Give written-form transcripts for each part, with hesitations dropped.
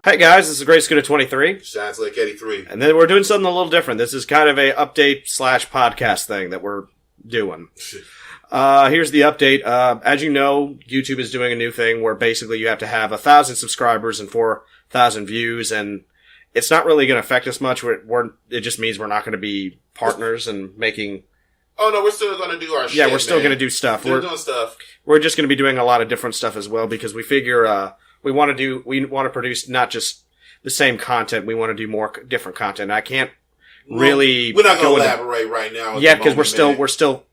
Hey guys, this is Great Scooter 23. Shines like 83. And then we're doing something a little different. This is kind of a update / podcast thing that we're doing. Here's the update. As you know, YouTube is doing a new thing where basically you have to have 1,000 subscribers and 4,000 views, and it's not really going to affect us much. It just means we're not going to be partners and making... Oh no, we're still going to do our shit. Yeah, we're still going to do stuff. We're doing stuff. We're just going to be doing a lot of different stuff as well because we figure... We want to produce not just the same content. We want to do more different content. I can't really. We're not going to elaborate right now. Yeah, because we're still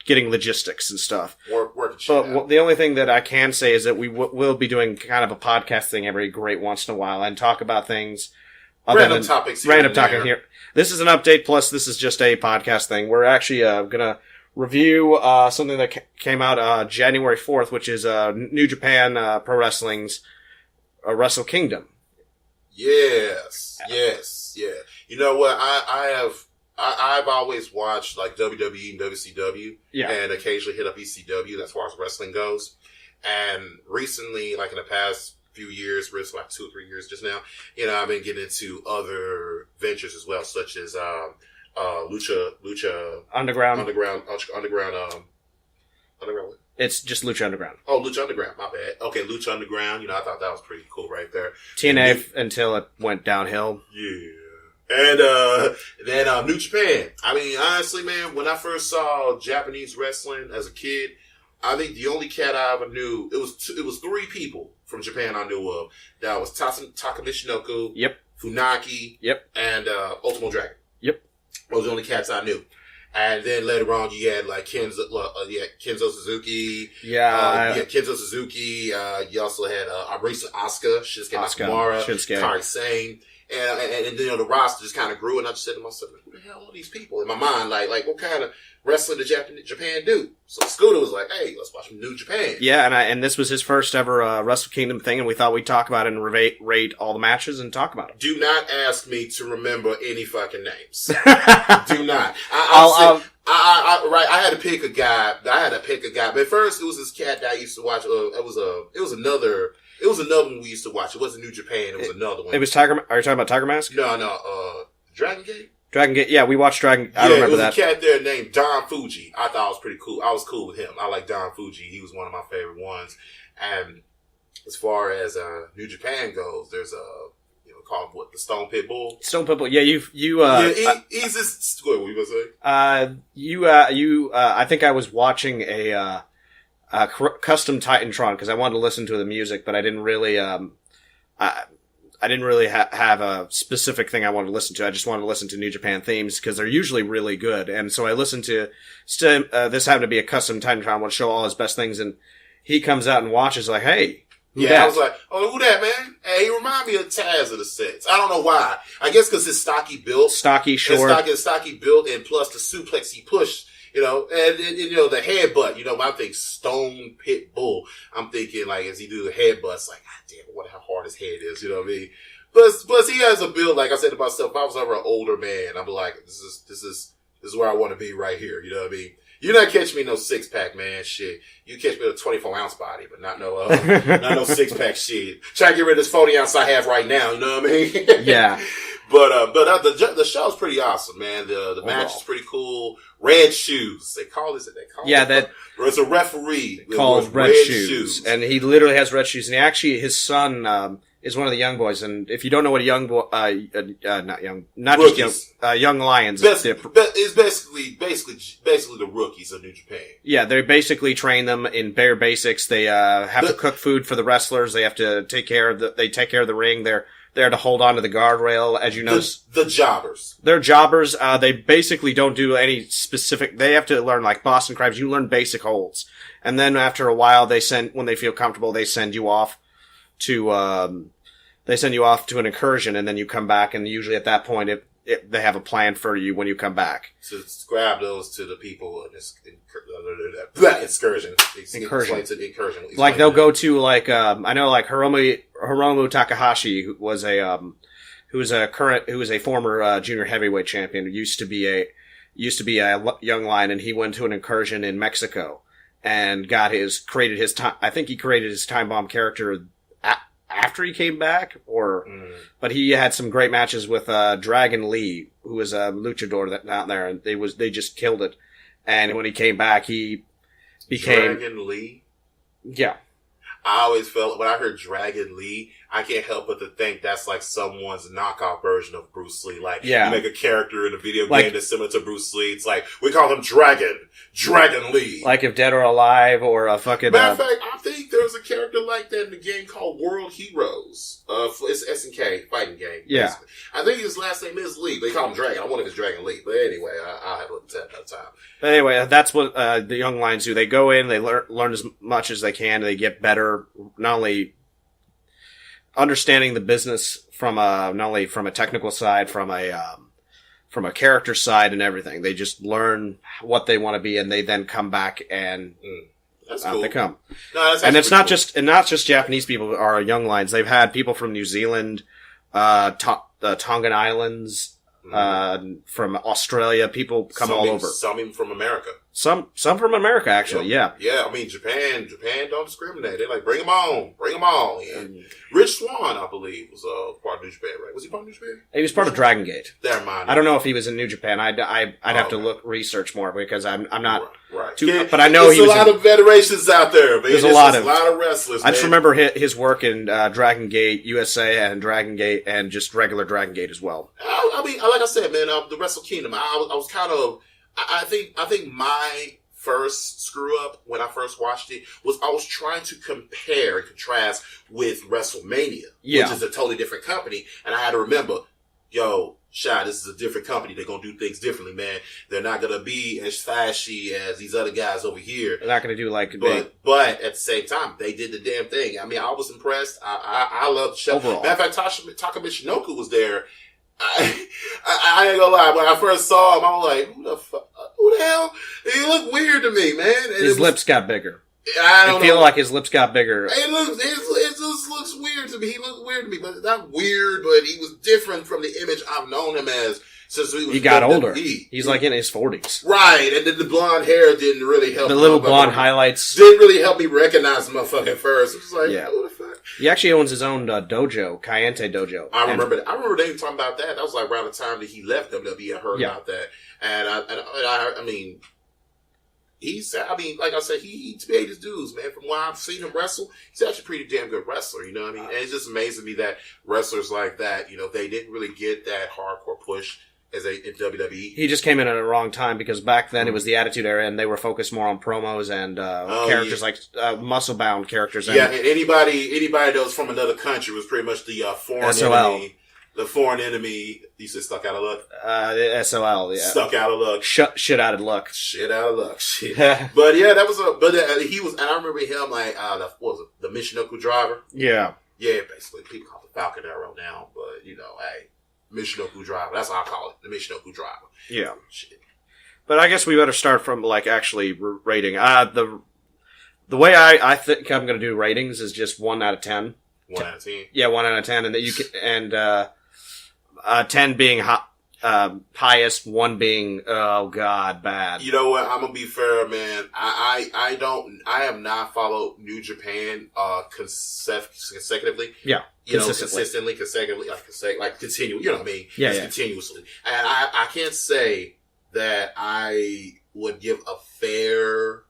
getting logistics and stuff. Working shit out. The only thing that I can say is that we will be doing kind of a podcast thing every great once in a while and talk about things. Random topics. Random topic here. This is an update. Plus, this is just a podcast thing. We're actually gonna review something that came out January 4th, which is New Japan Pro Wrestling's Wrestle Kingdom. Yes. Yeah. You know what? I've always watched like WWE and WCW, and occasionally hit up ECW as far as wrestling goes. And recently, like in the past few years, it's like 2 or 3 years just now, I've been getting into other ventures as well, such as Lucha Underground. Underground. It's just Lucha Underground. Oh, Lucha Underground. My bad. Okay, Lucha Underground. I thought that was pretty cool right there. TNA until it went downhill. Yeah. And then New Japan. I mean, honestly, man, when I first saw Japanese wrestling as a kid, I think the only cat I ever knew, it was 3 people from Japan I knew of. That was Taka Michinoku. Yep. Funaki. Yep. And Ultimo Dragon. Yep. Those are the only cats I knew. And then later on, you had like Kenzo Suzuki. Yeah. You had Kenzo Suzuki. You also had Arisa Asuka, Shinsuke Nakamura, Kairi Sane. And then the roster just kind of grew, and I just said to myself, who the hell are these people? In my mind, like what kind of wrestling did Japan do? So Scooter was like, hey, let's watch New Japan. Yeah, and this was his first ever Wrestle Kingdom thing, and we thought we'd talk about it and rate all the matches and talk about them. Do not ask me to remember any fucking names. Do not. I had to pick a guy. But first, it was this cat that I used to watch. It was another one we used to watch. It wasn't New Japan. It was another one. It was Tiger. Are you talking about Tiger Mask? No. Dragon Gate. Dragon Gate. Yeah, we watched Dragon. I remember that. There was a cat there named Don Fuji. I thought it was pretty cool. I was cool with him. I like Don Fuji. He was one of my favorite ones. And as far as New Japan goes, there's called what, the Stone Pit Bull. Stone Pit Bull. Yeah, he's this. What were you gonna say? I think I was watching a custom Titantron because I wanted to listen to the music, but I didn't really I didn't really have a specific thing I wanted to listen to. I just wanted to listen to New Japan themes because they're usually really good. And so I listened to this happened to be a custom Titantron. I want to show all his best things, and he comes out and watches like, hey. I was like, oh, who that, man? Hey, he remind me of Taz in a sense. I don't know why. I guess because his stocky build. Stocky, short. Stocky build, and plus the suplex he pushed, and the headbutt, I think Stone Pit Bull. I'm thinking, like, as he do the headbutts, like, God damn, what how hard his head is, you know what I mean? Plus he has a build, like I said to myself, if I was ever an older man, I'd be like, this is where I want to be right here, you know what I mean? You're not catching me no 6-pack, man. Shit. You catch me with a 24-ounce body, but not no 6-pack shit. Try to get rid of this 40-ounce I have right now. You know what I mean? Yeah. But the show's pretty awesome, man. The match is pretty cool. Red shoes. They call it. It's a referee called Red Shoes, and he literally has red shoes. And his son is one of the young boys. And if you don't know what a young boy, young lions. It's basically the rookies of New Japan. Yeah, they basically train them in bare basics. They have to cook food for the wrestlers. They have to take care of the ring. They're there to hold on to the guardrail, as you know. The jobbers. They're jobbers. They basically don't do any specific. They have to learn like Boston Crabs. You learn basic holds, and then after a while, when they feel comfortable, they send you off to an incursion, and then you come back. And usually at that point, they have a plan for you when you come back. So grab those to the people in this incursion. Incursion. Like they'll go to like I know like Hiromu Takahashi, who was a former junior heavyweight champion, who used to be a young lion, and he went to an incursion in Mexico and created his time bomb character after he came back, but he had some great matches with Dragon Lee, who was a luchador that down there, and they just killed it. And when he came back, he became Dragon Lee. Yeah. I always felt when I heard Dragon Lee, I can't help but to think that's like someone's knockout version of Bruce Lee. Like, you make a character in a video game that's similar to Bruce Lee. It's like, we call him Dragon Lee. Like if Dead or Alive or a fucking... Matter of fact, I think there's a character like that in the game called World Heroes. It's SNK, fighting game. Yeah. Basically. I think his last name is Lee. They call him Dragon. I wonder if it's Dragon Lee. But anyway, I'll have a look at that another time. But anyway, that's what the young lions do. They go in, they learn as much as they can, they get better, not only understanding the business from not only from a technical side, from a character side and everything. They just learn what they want to be, and they then come back and that's cool. they come. No, that's and it's not cool. not just Japanese people are young lions. They've had people from New Zealand, the Tongan Islands, from Australia. People come all over. Some even from America. Some from America, actually. Yeah. Yeah. I mean, Japan don't discriminate. They're like, bring them on. Yeah. Rich Swann, I believe, was part of New Japan, right? Was he part of New Japan? He was part of Dragon Gate. Never mind. I don't know if he was in New Japan. I'd have to research more because I'm not right. too. But I know he was. There's a lot of federations out there. Man. There's a lot of wrestlers. I just remember his work in Dragon Gate USA and Dragon Gate and just regular Dragon Gate as well. I mean, like I said, man, the Wrestle Kingdom. I was kind of. I think my first screw up when I first watched it was I was trying to compare and contrast with WrestleMania, which is a totally different company, and I had to remember, this is a different company. They're gonna do things differently, man. They're not gonna be as flashy as these other guys over here. They're not gonna do like, but at the same time, they did the damn thing. I mean, I was impressed. I loved the show. Overall. Matter of fact, Taka Michinoku was there. I ain't gonna lie. When I first saw him, I was like, "Who the hell?" He looked weird to me, man. And his lips got bigger. I feel like his lips got bigger. It just looks weird to me. He looked weird to me, but not weird. But he was different from the image I've known him as since he got older. He's like in his 40s, right? And then the blonde hair didn't really help. The little blonde highlights didn't really help me recognize the motherfucker at first. It was like, what the fuck? He actually owns his own dojo, Kayente Dojo. I remember they were talking about that. That was like around the time that he left WWE. I heard about that, and I mean, like I said, he paid his dues, man. From what I've seen him wrestle, he's actually a pretty damn good wrestler. You know what I mean? And it's just amazing to me that wrestlers like that, they didn't really get that hardcore push in WWE. He just came in at a wrong time because back then it was the Attitude Era and they were focused more on promos and characters like muscle-bound characters. And anybody that was from another country was pretty much the foreign SOL. enemy. The foreign enemy, you said stuck out of luck? The SOL, yeah. Stuck out of luck. Shit out of luck. Shit out of luck. Shit. But yeah, that was he was, and I remember him like, what was it, the Michinoku driver? Yeah. Yeah, basically. People call it the Falcon Arrow now, but hey, Michinoku driver. That's what I call it, the Michinoku driver. Yeah. Shit. But I guess we better start from actually rating. The way I think I'm going to do ratings is just 1 out of 10. 1 out of 10. Yeah, 1 out of 10, and that you can 10 being highest, 1 being bad. You know what? I'm gonna be fair, man. I have not followed New Japan consecutively. Yeah, consecutively, like continue. You know what I mean? Yeah, continuously. And I can't say that I would give a fair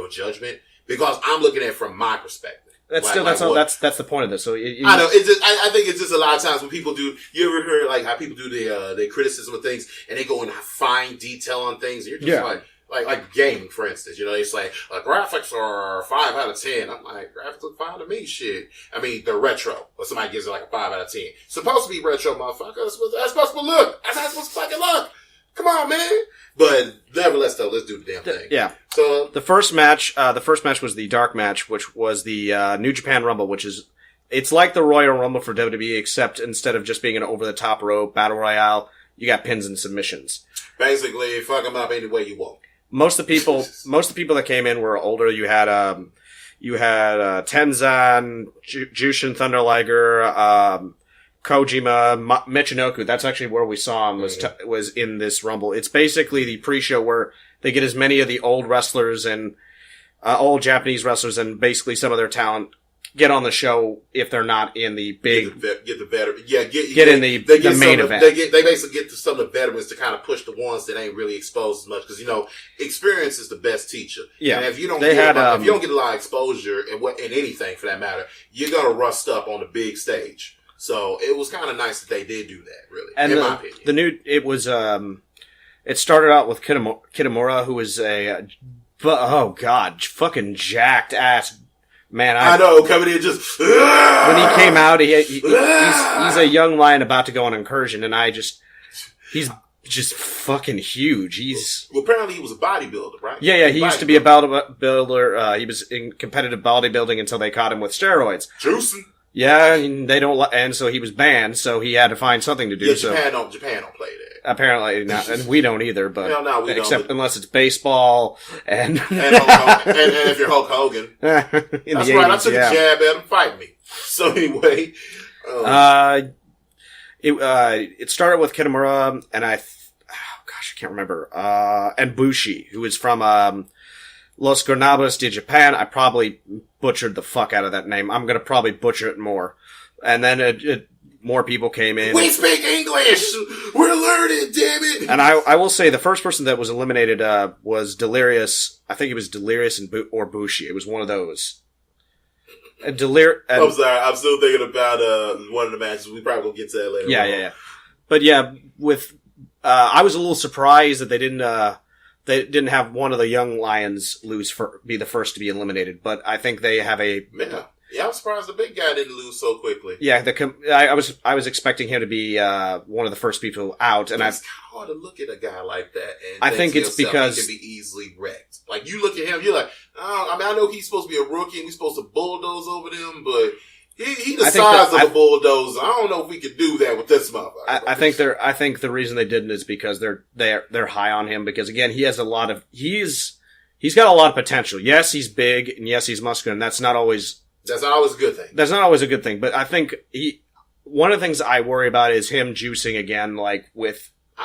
judgment because I'm looking at it from my perspective. That's the point of this. So I know it's just, I think it's just a lot of times when people do. You ever heard like how people do their criticism of things and they go in fine detail on things. And you're just like gaming, for instance. It's like graphics are 5 out of 10. I'm like, graphics look fine to me. Shit. I mean, they're retro, but somebody gives it like a 5 out of 10. Supposed to be retro, motherfucker. That's supposed to look. That's how it's supposed to fucking look. Come on, man. But nevertheless, though, let's do the damn thing. Yeah. So the first match was the dark match, which was the New Japan Rumble, which is it's like the Royal Rumble for WWE, except instead of just being an over the top rope battle royale, you got pins and submissions. Basically, fuck them up any way you want. Most of the people that came in were older. You had Tenzan, Jushin Thunder Liger, Kojima, Michinoku. That's actually where we saw him was in this Rumble. It's basically the pre-show where they get as many of the old wrestlers and old Japanese wrestlers and basically some of their talent get on the show if they're not in the big get the veteran. Yeah, get in the main event. They basically get to some of the veterans to kind of push the ones that ain't really exposed as much because experience is the best teacher. Yeah, and if you don't get a lot of exposure in anything for that matter, you're gonna rust up on the big stage. So it was kind of nice that they did do that. Really, and in my opinion, it started out with Kitamura, who was fucking jacked ass. Man, I know, coming in just... When he came out, he's a young lion about to go on incursion, and he's just fucking huge. Well, apparently he was a bodybuilder, right? Yeah, he used to be a bodybuilder. He was in competitive bodybuilding until they caught him with steroids. Juicing. Yeah, and so he was banned, so he had to find something to do. Yeah, Japan don't play that. Apparently not, and we don't either, but no, we except don't. Unless it's baseball and if you're Hulk Hogan. That's right, 80s, I took a jab at him, fight me. So anyway. It started with Kitamura, and I can't remember, and Bushi, who is from, Los Granadas de Japan. I probably butchered the fuck out of that name. I'm gonna probably butcher it more. And then more people came in. We speak English! We're learning, damn it! And I will say the first person that was eliminated, was Delirious. I think it was Delirious or Bushi. It was one of those. I'm sorry. I'm still thinking about, one of the matches. We probably will get to that later. Yeah. But yeah, I was a little surprised that they didn't have one of the young lions be the first to be eliminated, but I think they have Yeah, I'm surprised the big guy didn't lose so quickly. Yeah, I was expecting him to be one of the first people out, and it's kind of hard to look at a guy like that. And I think it's because he can be easily wrecked. Like you look at him, you're like, I know he's supposed to be a rookie and we're supposed to bulldoze over them, but he the size of a bulldozer. I don't know if we could do that with this motherfucker. I think the reason they didn't is because they're high on him because again he's got a lot of potential. Yes, he's big and yes, he's muscular, and that's not always a good thing. That's not always a good thing, but I think one of the things I worry about is him juicing again, I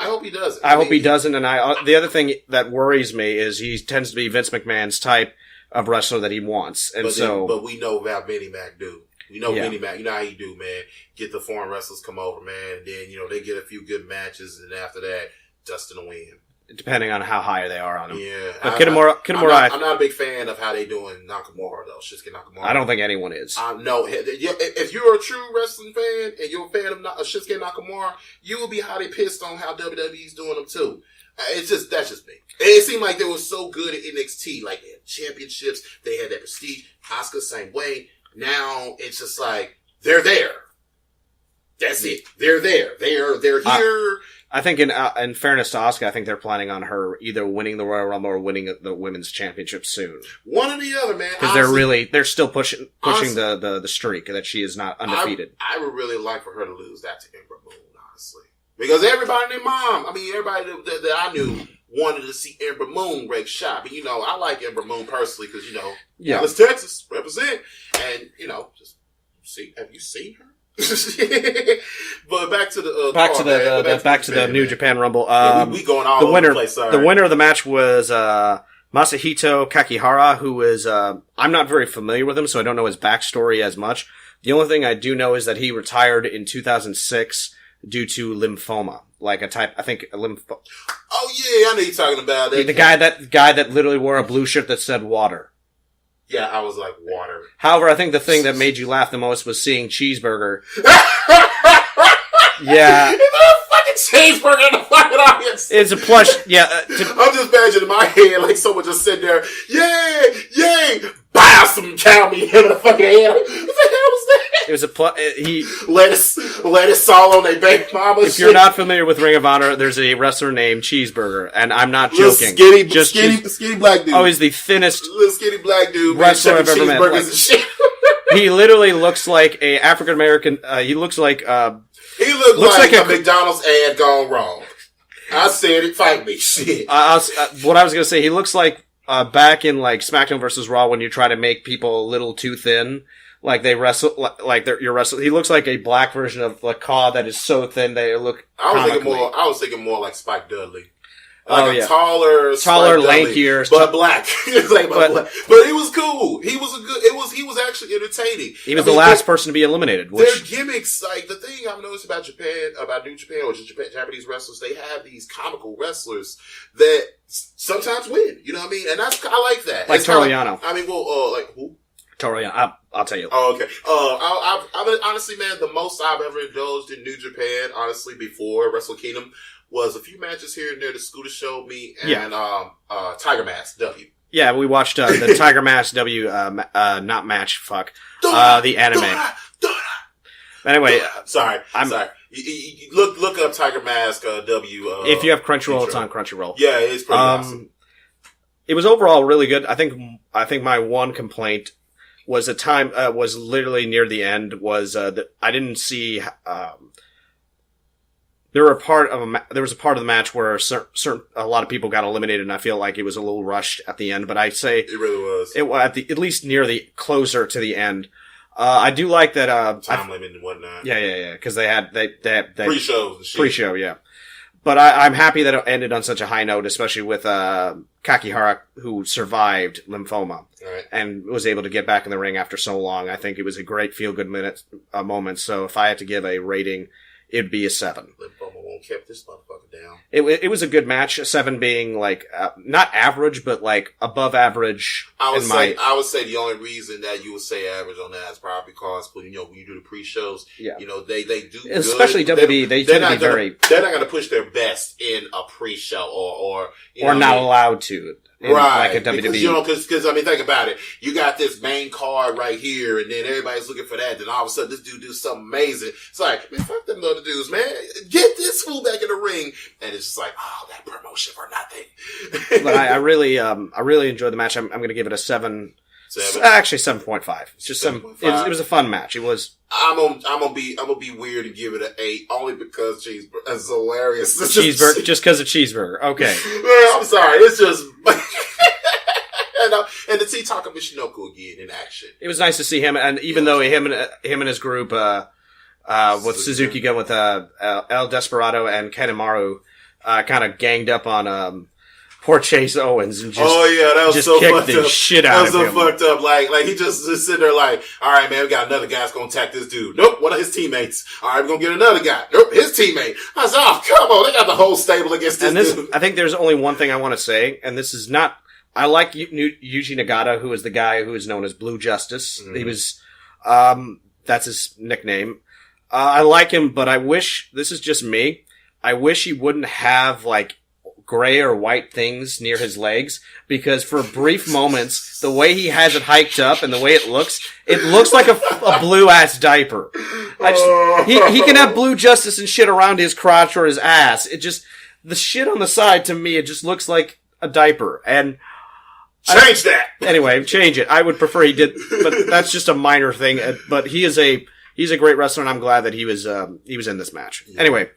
hope he doesn't. I hope he doesn't, and the other thing that worries me is he tends to be Vince McMahon's type of wrestler that he wants, but we know how Vinnie Mac do. You know, Vinnie Mac, you know how you do, man. Get the foreign wrestlers come over, man, and then, they get a few good matches, and after that, Dustin will win. Depending on how high they are on him. Yeah. But Kitamura, I'm not a big fan of how they doing Nakamura, though. Shinsuke Nakamura. I don't think anyone is. No. If you're a true wrestling fan, and you're a fan of Shinsuke Nakamura, you will be highly pissed on how WWE's doing them, too. That's just me. It seemed like they were so good at NXT. Like, they had championships, they had that prestige. Asuka, same way. Now, it's just like, they're there. That's it. They're there. They're here. I think in fairness to Asuka, I think they're planning on her either winning the Royal Rumble or winning the Women's Championship soon. One or the other, man. Because they're still pushing the streak that she is not undefeated. I would really like for her to lose that to Ember Moon, honestly. Because everybody and their mom, everybody that I knew wanted to see Ember Moon break shot. But, I like Ember Moon personally because, Dallas, Texas, represent. And, just see, have you seen her? But back to the New Japan Rumble. We going all over the place. Sorry. The winner of the match was Masahito Kakihara, who is I'm not very familiar with him, so I don't know his backstory as much. The only thing I do know is that he retired in 2006 due to lymphoma, like a type. I think a lymphoma. Oh yeah, I know you're talking about that. The guy that literally wore a blue shirt that said water. Yeah, I was like, water. However, I think the thing that made you laugh the most was seeing Cheeseburger. Yeah. It's a fucking cheeseburger in the fucking audience. It's a plush, yeah. I'm just imagining in my head like someone just sitting there, yay, bow some cow meat in the fucking head. What the hell was that? It was a lettuce all on their baby mama. If you're not familiar with Ring of Honor, there's a wrestler named Cheeseburger, and I'm not joking. Skinny black dude. Oh, he's the thinnest little skinny black dude wrestler I've ever met. Like, and shit. He literally looks like a African American. He looks like a McDonald's ad gone wrong. I said it. Fight me, shit. What I was gonna say, he looks like back in like SmackDown versus Raw when you try to make people a little too thin. Like they wrestle, you're wrestling. He looks like a black version of the Lacaw that is so thin they look. I was thinking more like Spike Dudley. Like a taller, lankier, but black. Black. But he was cool. He was he was actually entertaining. He was the last person to be eliminated. Their gimmicks, like the thing I've noticed about Japan, about New Japan or just Japanese wrestlers, they have these comical wrestlers that sometimes win. You know what I mean? And I like that. Like Toru Yano. Like who? Toru Yano. I'll tell you. Oh, okay. I've honestly, man, the most I've ever indulged in New Japan, honestly, before Wrestle Kingdom, was a few matches here and there that Scooter showed me, and Tiger Mask W. Yeah, we watched the Tiger Mask W, not match, the anime. Anyway, sorry. Look up Tiger Mask W. If you have Crunchyroll, it's on Crunchyroll. Yeah, it's pretty awesome. It was overall really good. I think my one complaint was was literally near the end was that I didn't see. There was a part of the match where a lot of people got eliminated, and I feel like it was a little rushed at the end. But I say it really was. It was at least near the closer to the end. I do like that time limit and whatnot. Yeah. Because they had pre-show, yeah. But I'm happy that it ended on such a high note, especially with Kakihara, who survived lymphoma and was able to get back in the ring after so long. I think it was a great feel-good moment. So if I had to give a rating, it'd be a 7. Lymphoma won't keep this motherfucker down. It was a good match. A 7 being like not average, but like above average. I would say the only reason that you would say average on that is probably because when you do the pre-shows, they do especially good. WWE. They tend to be they're not going to push their best in a pre-show or not allowed to. Right, like a WWE. Because I mean, think about it. You got this main card right here, and then everybody's looking for that. Then all of a sudden, this dude do something amazing. It's like, man, fuck them other dudes, man. Get this fool back in the ring, and it's just like, oh, that promotion for nothing. But I really enjoyed the match. I'm going to give it a 7. Actually, 7.5. It's just 7.5. It was a fun match. It was. I'm gonna be weird and give it an 8 only because cheeseburger is hilarious. Cheeseburger, just because of cheeseburger. Okay. Man, I'm sorry. It's just. And to see Taka Michinoku again in action. It was nice to see him, and even though him and his group, with Suzuki going with El Desperado and Kanemaru, kind of ganged up on poor Chase Owens and just that was so fucked up. Shit out of him. That was so fucked up. Like he just sitting there like, all right, man, we got another guy that's gonna attack this dude. Nope, one of his teammates. All right, we're gonna get another guy. Nope, his teammate. I said, oh, come on, they got the whole stable against this dude. I think there's only one thing I want to say, and this is not. I like Yuji Nagata, who is the guy who is known as Blue Justice. Mm-hmm. He was, that's his nickname. I like him, but I wish, this is just me, I wish he wouldn't have like gray or white things near his legs, because for brief moments, the way he has it hiked up and the way it looks like a blue ass diaper. He can have Blue Justice and shit around his crotch or his ass. It just, the shit on the side to me, it just looks like a diaper. And change that. Anyway, change it. I would prefer he did, but that's just a minor thing. But he's a great wrestler, and I'm glad that he was in this match. Yeah. Anyway,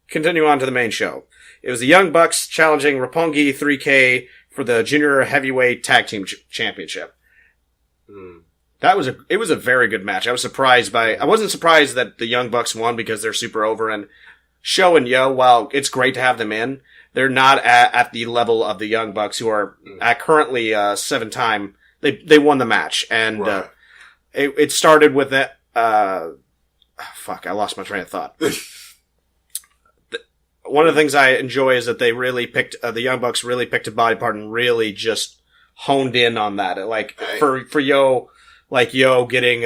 continue on to the main show. It was the Young Bucks challenging Roppongi 3K for the Junior Heavyweight Tag Team Championship. It was a very good match. I wasn't surprised that the Young Bucks won because they're super over, and Sho and Yo, while it's great to have them in, they're not at the level of the Young Bucks, who are currently 7-time. They won the match, and it started with that. I lost my train of thought. One of the things I enjoy is that they really picked the Young Bucks really picked a body part and really just honed in on that. Like for Yo, like Yo getting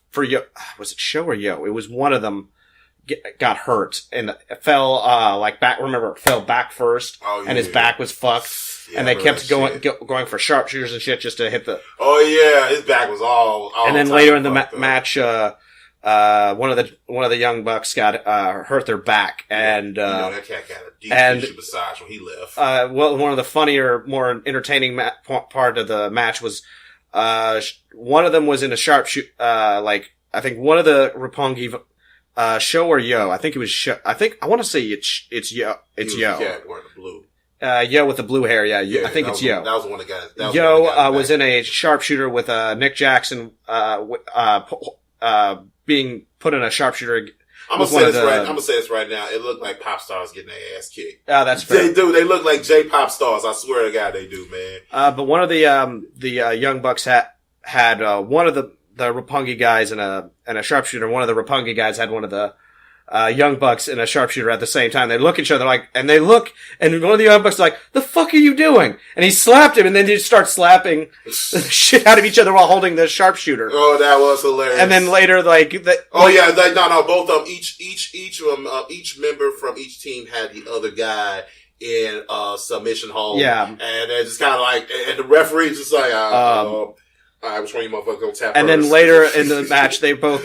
for Yo, was it Sho or Yo? It was one of them. Got hurt and fell back. Remember, it fell back first, and his back was fucked. Yeah, and they kept going for sharpshooters and shit just to hit the. Oh yeah, his back was all and then later in the match, one of the Young Bucks got hurt their back, and that cat got a deep massage when he left. One of the funnier, more entertaining part of the match was one of them was in a sharpshoot. I think one of the Roppongi. Sho or Yo? I think it was Sho. I want to say it's Yo. It's Yo. Yeah, wearing the blue. Yo with the blue hair. Yeah, I think it's Yo. That was the one that got. Yo was in a sharpshooter with Nick Jackson being put in a sharpshooter I'm gonna say this right now. It looked like pop stars getting their ass kicked. Oh, that's fair. They do. They look like J-pop stars. I swear to God, they do, man. But one of the Young Bucks had one of the Roppongi guys and a sharpshooter. One of the Roppongi guys had one of the Young Bucks and a sharpshooter at the same time. They look at each other and one of the Young Bucks is like, "The fuck are you doing?" And he slapped him, and then they just start slapping the shit out of each other while holding the sharpshooter. Oh, that was hilarious. And then later, both of them, each member from each team had the other guy in submission hold. Yeah. And they're just kind of like, and the referee's just like, all right, which one of you motherfuckers gonna tap and first? then later in the match, they both,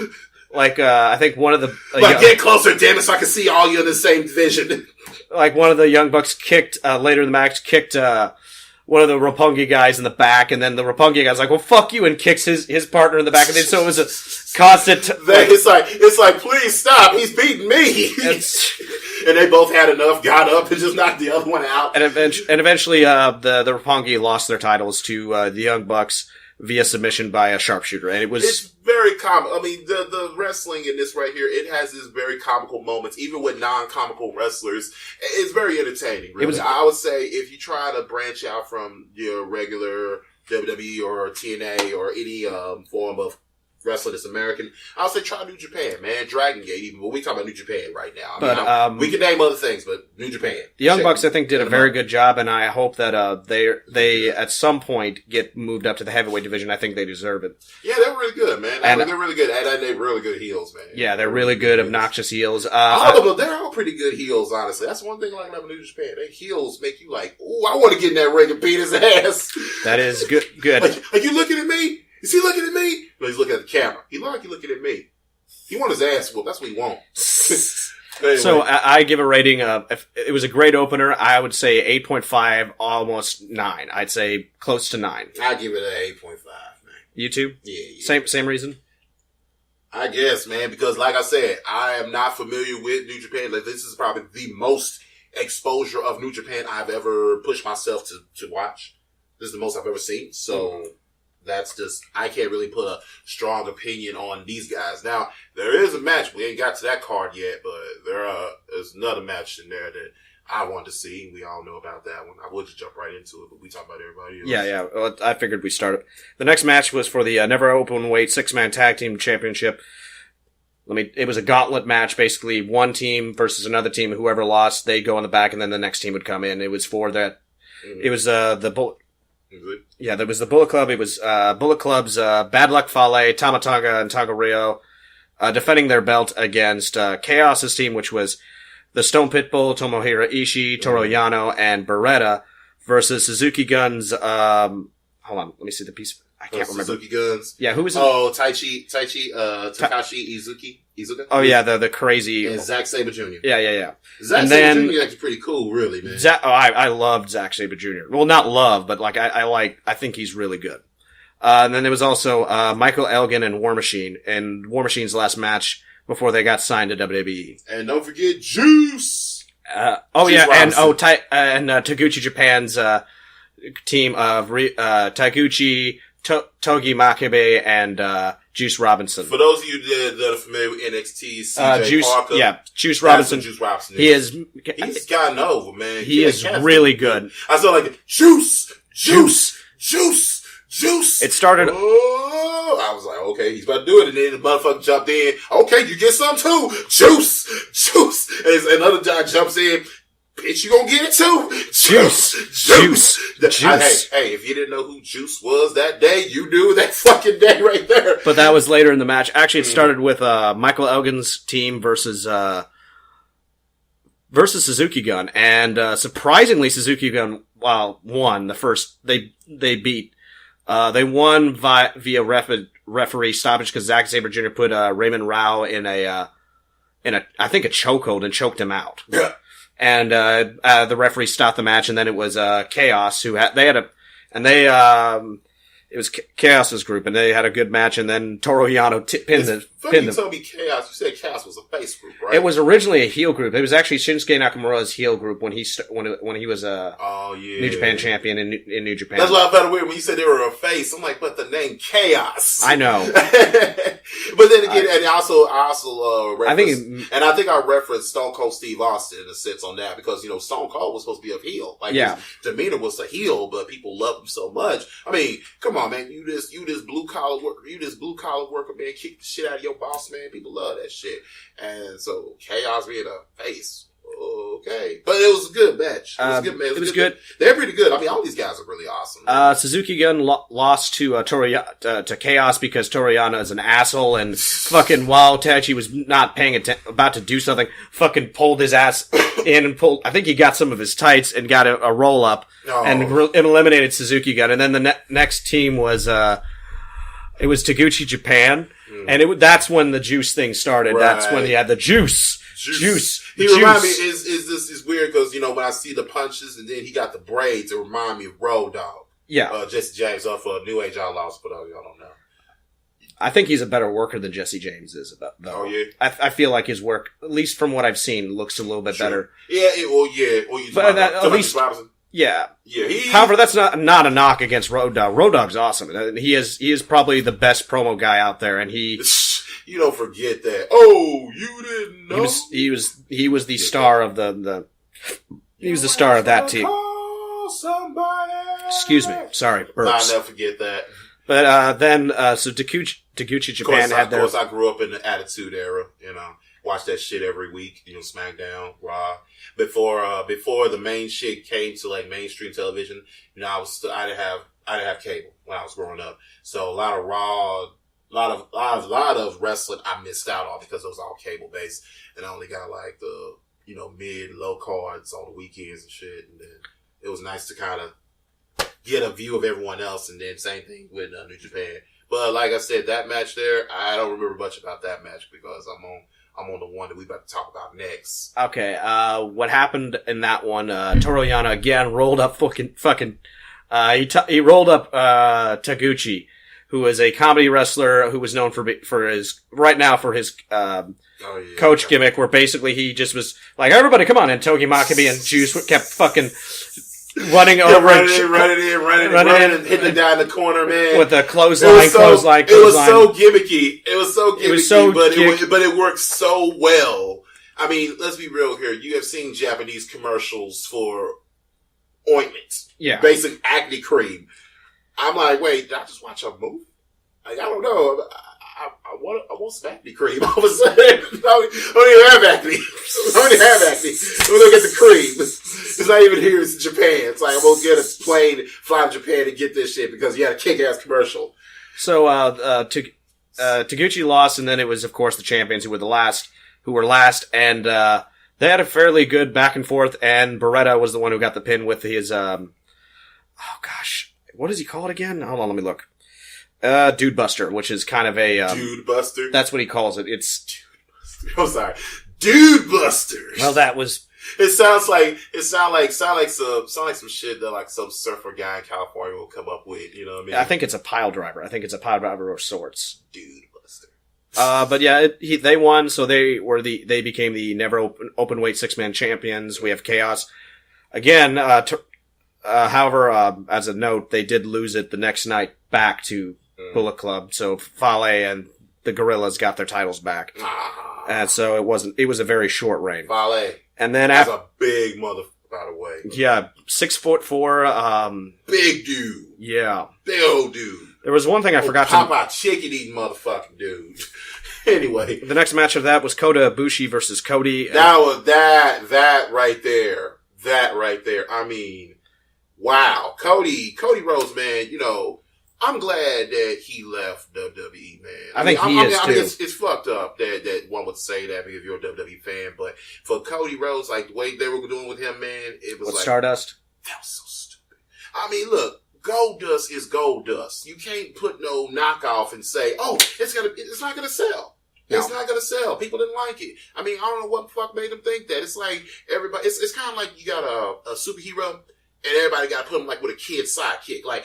I think one of the... get closer, damn it, so I can see all you in the same division. Like, one of the Young Bucks later in the match, kicked one of the Roppongi guys in the back, and then the Roppongi guy's like, "Well, fuck you," and kicks his partner in the back, and then so it was a constant... It's like, please stop, he's beating me! And they both had enough, got up, and just knocked the other one out. And eventually, the Roppongi lost their titles to the Young Bucks via submission by a sharpshooter, and it's very comical. I mean, the wrestling in this right here, it has these very comical moments, even with non-comical wrestlers. It's very entertaining, really. I would say if you try to branch out from your regular WWE or TNA or any form of wrestling that's American, I would say try New Japan, man. Dragon Gate, even, but we talk about New Japan right now. We can name other things, but New Japan. The Young Bucks, I think, did a very good job, and I hope that they at some point get moved up to the heavyweight division. I think they deserve it. Yeah, they're really good, man. They're really good, and they're really good heels, man. Yeah, they're really good, obnoxious heels. They're all pretty good heels, honestly. That's one thing I like about New Japan. Their heels make you like, ooh, I want to get in that ring and beat his ass. That is good. Like, you looking at me? Is he looking at me? No, he's looking at the camera. He look like he's looking at me. He want his ass whooped. That's what he want. Anyway. So I give a rating of, if it was a great opener, I would say 8.5, almost 9. I'd say close to 9. I give it an 8.5, man. You too? Yeah. Same reason? I guess, man, because like I said, I am not familiar with New Japan. Like, this is probably the most exposure of New Japan I've ever pushed myself to watch. This is the most I've ever seen. So that's just, I can't really put a strong opinion on these guys. Now, there is a match. We ain't got to that card yet, but there's another match in there that I want to see. We all know about that one. I would just jump right into it, but we talk about everybody else. Yeah. Well, I figured we started. The next match was for the Never Open Weight 6-Man Tag Team Championship. It was a gauntlet match, basically one team versus another team. Whoever lost, they'd go in the back, and then the next team would come in. It was for that. Mm-hmm. It was the Bullet. Mm-hmm. Yeah, there was the Bullet Club. It was Bullet Club's Bad Luck Fale, Tamatanga, and Tonga Rio defending their belt against Chaos's team, which was the Stone Pitbull, Tomohiro Ishii, Toru Yano, and Beretta versus Suzuki Gun's. Hold on, let me see the piece. I can't remember. Suzuki Guns. Yeah, who was it? Oh, Takashi Izuka. Oh yeah, the crazy. And Zack Sabre Jr. Yeah. Zack Sabre Jr. is pretty cool, really, man. I loved Zack Sabre Jr. Well, not love, but like I think he's really good. And then there was also Michael Elgin and War Machine, and War Machine's last match before they got signed to WWE. And don't forget Juice. Juice Robinson. And Taguchi Japan's team of Taguchi, Togi Makabe, and Juice Robinson. For those of you that are familiar with NXT, CJ Parker. Yeah, Juice Robinson. Juice Robinson He's gotten over, man. He is really good. I saw like Juice. It started. Oh, I was like, okay, he's about to do it, and then the motherfucker jumped in. Okay, you get some too. Juice. And another guy jumps in. Bitch, you gonna get it too? Juice. Hey, if you didn't know who Juice was that day, you knew that fucking day right there. But that was later in the match. Actually, it started with Michael Elgin's team versus Suzuki Gun, and surprisingly, Suzuki Gun won the first. They beat. They won via referee stoppage because Zack Sabre Jr. put Raymond Rao in a I think a chokehold and choked him out. Yeah. And the referee stopped the match, and then it was Chaos who they It was Chaos's group, and they had a good match, and then Toru Yano pinned them. You told me Chaos. You said Chaos was a face group, right? It was originally a heel group. It was actually Shinsuke Nakamura's heel group when he was a New Japan champion in New Japan. That's why I found it weird when you said they were a face. I'm like, but the name Chaos. I know. But then again, and I also referenced, I think I referenced Stone Cold Steve Austin in a sense on that because Stone Cold was supposed to be a heel. Like his demeanor was a heel, but people loved him so much. I mean, come on, man, you this blue collar worker, man, kick the shit out of your boss, man. People love that shit, and so Chaos being a face. Okay. But it was a good match. It was a good match. It was good. They're pretty good. I mean, all these guys are really awesome. Suzuki Gun lost to to Chaos because Toriyama is an asshole and fucking while Taichi was not paying attention, about to do something, fucking pulled his ass in and I think he got some of his tights and got a roll up and eliminated Suzuki Gun. And then the next team was, it was Taguchi Japan. And that's when the juice thing started. Right. That's when he had the juice. He reminded me, is weird because, when I see the punches and then he got the braids, it remind me of Road Dogg. Yeah. Jesse James up for a New Age Outlaws, but y'all don't know. I think he's a better worker than Jesse James is, though. Oh, yeah? I feel like his work, at least from what I've seen, looks a little bit better. Yeah, but at least, yeah. However, that's not a knock against Road Dogg. Road Dogg's awesome. He is probably the best promo guy out there, and he... You don't forget that. Oh, you didn't know? He was the star of he was the star of that team. Excuse me. Sorry. Burps. I'll never forget that. But then so Taguchi Japan had their... Of course, I grew up in the Attitude Era, watch that shit every week, SmackDown, Raw. Before the main shit came to like mainstream television, I didn't have cable when I was growing up. So a lot of Raw, a lot of wrestling I missed out on because it was all cable based, and I only got like the mid low cards on the weekends and shit. And then it was nice to kind of get a view of everyone else. And then same thing with New Japan. But like I said, that match there, I don't remember much about that match because I'm on the one that we about to talk about next. Okay, what happened in that one? Toru Yano again rolled up he rolled up Taguchi, who is a comedy wrestler who was known for his coach gimmick, where basically he just was like, everybody come on, and Togi Makabe and Juice kept fucking running over running and hitting the guy in the corner, man. With the clothesline. It was so gimmicky. But it worked so well. I mean, let's be real here. You have seen Japanese commercials for ointments. Yeah. Basic acne cream. I'm like, wait, did I just watch a movie? Like, I don't know. I want some acne cream. All of a sudden, I don't even have acne. I'm going to get the cream. It's not even here. It's in Japan. It's like, I'm going to get a plane, fly to Japan and get this shit because you had a kick-ass commercial. So, Taguchi lost, and then it was, of course, the champions who were last, and they had a fairly good back and forth, and Beretta was the one who got the pin with his, what does he call it again? Hold on, let me look. Dude Buster, which is kind of a... Dude Buster? That's what he calls it. It's... Dude Buster. I'm sorry. Dude Buster! Well, that was... It sounds like some shit that like some surfer guy in California will come up with, you know what I mean? I think it's a pile driver. I think it's a pile driver of sorts. Dude Buster. But yeah, they won, so they became the never open weight 6-man champions. We have Chaos. Again, however, as a note, they did lose it the next night back to Bullet Club, so Fale and the Gorillas got their titles back. And so it was a very short reign. Fale. And then that's a big mother, by the way. Yeah, 6'4". Big dude. Yeah. Big old dude. There was one thing I forgot to... Popeye chicken eating motherfucking dude. Anyway. The next match of that was Kotobuki versus Cody. That right there. That right there. I mean, wow. Cody Rhodes, man, I'm glad that he left WWE, man. I think he is too. It's fucked up that one would say that because you're a WWE fan, but for Cody Rhodes, like the way they were doing with him, man, it was like Stardust. That was so stupid. I mean, look, Goldust is Goldust. You can't put no knockoff and say, oh, it's not gonna sell. No. It's not gonna sell. People didn't like it. I mean, I don't know what the fuck made them think that. It's like everybody. It's kind of like you got a superhero. And everybody got to put him like with a kid sidekick. Like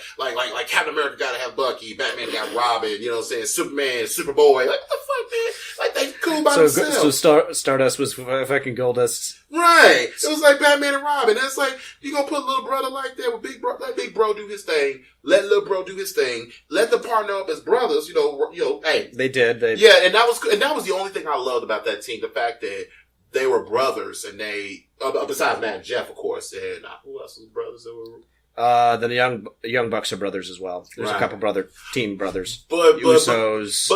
Captain America got to have Bucky, Batman got Robin, you know what I'm saying? Superman, Superboy. Like, what the fuck, man? Like, they cool by themselves. So Stardust was fucking Goldust. Right. It was like Batman and Robin. That's like, you gonna put little brother like that with big bro, let big bro do his thing. Let little bro do his thing. Let them partner up as brothers, you know, hey. They did. Yeah, and that was the only thing I loved about that team. The fact that they were brothers, and they besides Matt and Jeff, of course, and who else was brothers that were? The young Bucks are brothers as well. There's a couple team brothers. But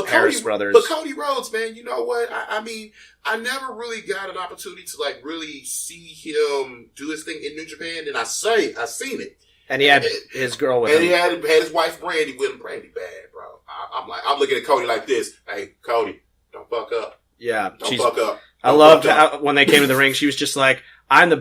Harris brothers. But Cody Rhodes, man, you know what? I mean, I never really got an opportunity to like really see him do his thing in New Japan, and I seen it. And he had his girl with him. And he had his wife Brandy with him. Brandy bad, bro. I'm looking at Cody like this. Hey, Cody, don't fuck up. Yeah, don't fuck up. I loved how when they came to the ring, she was just like, I'm the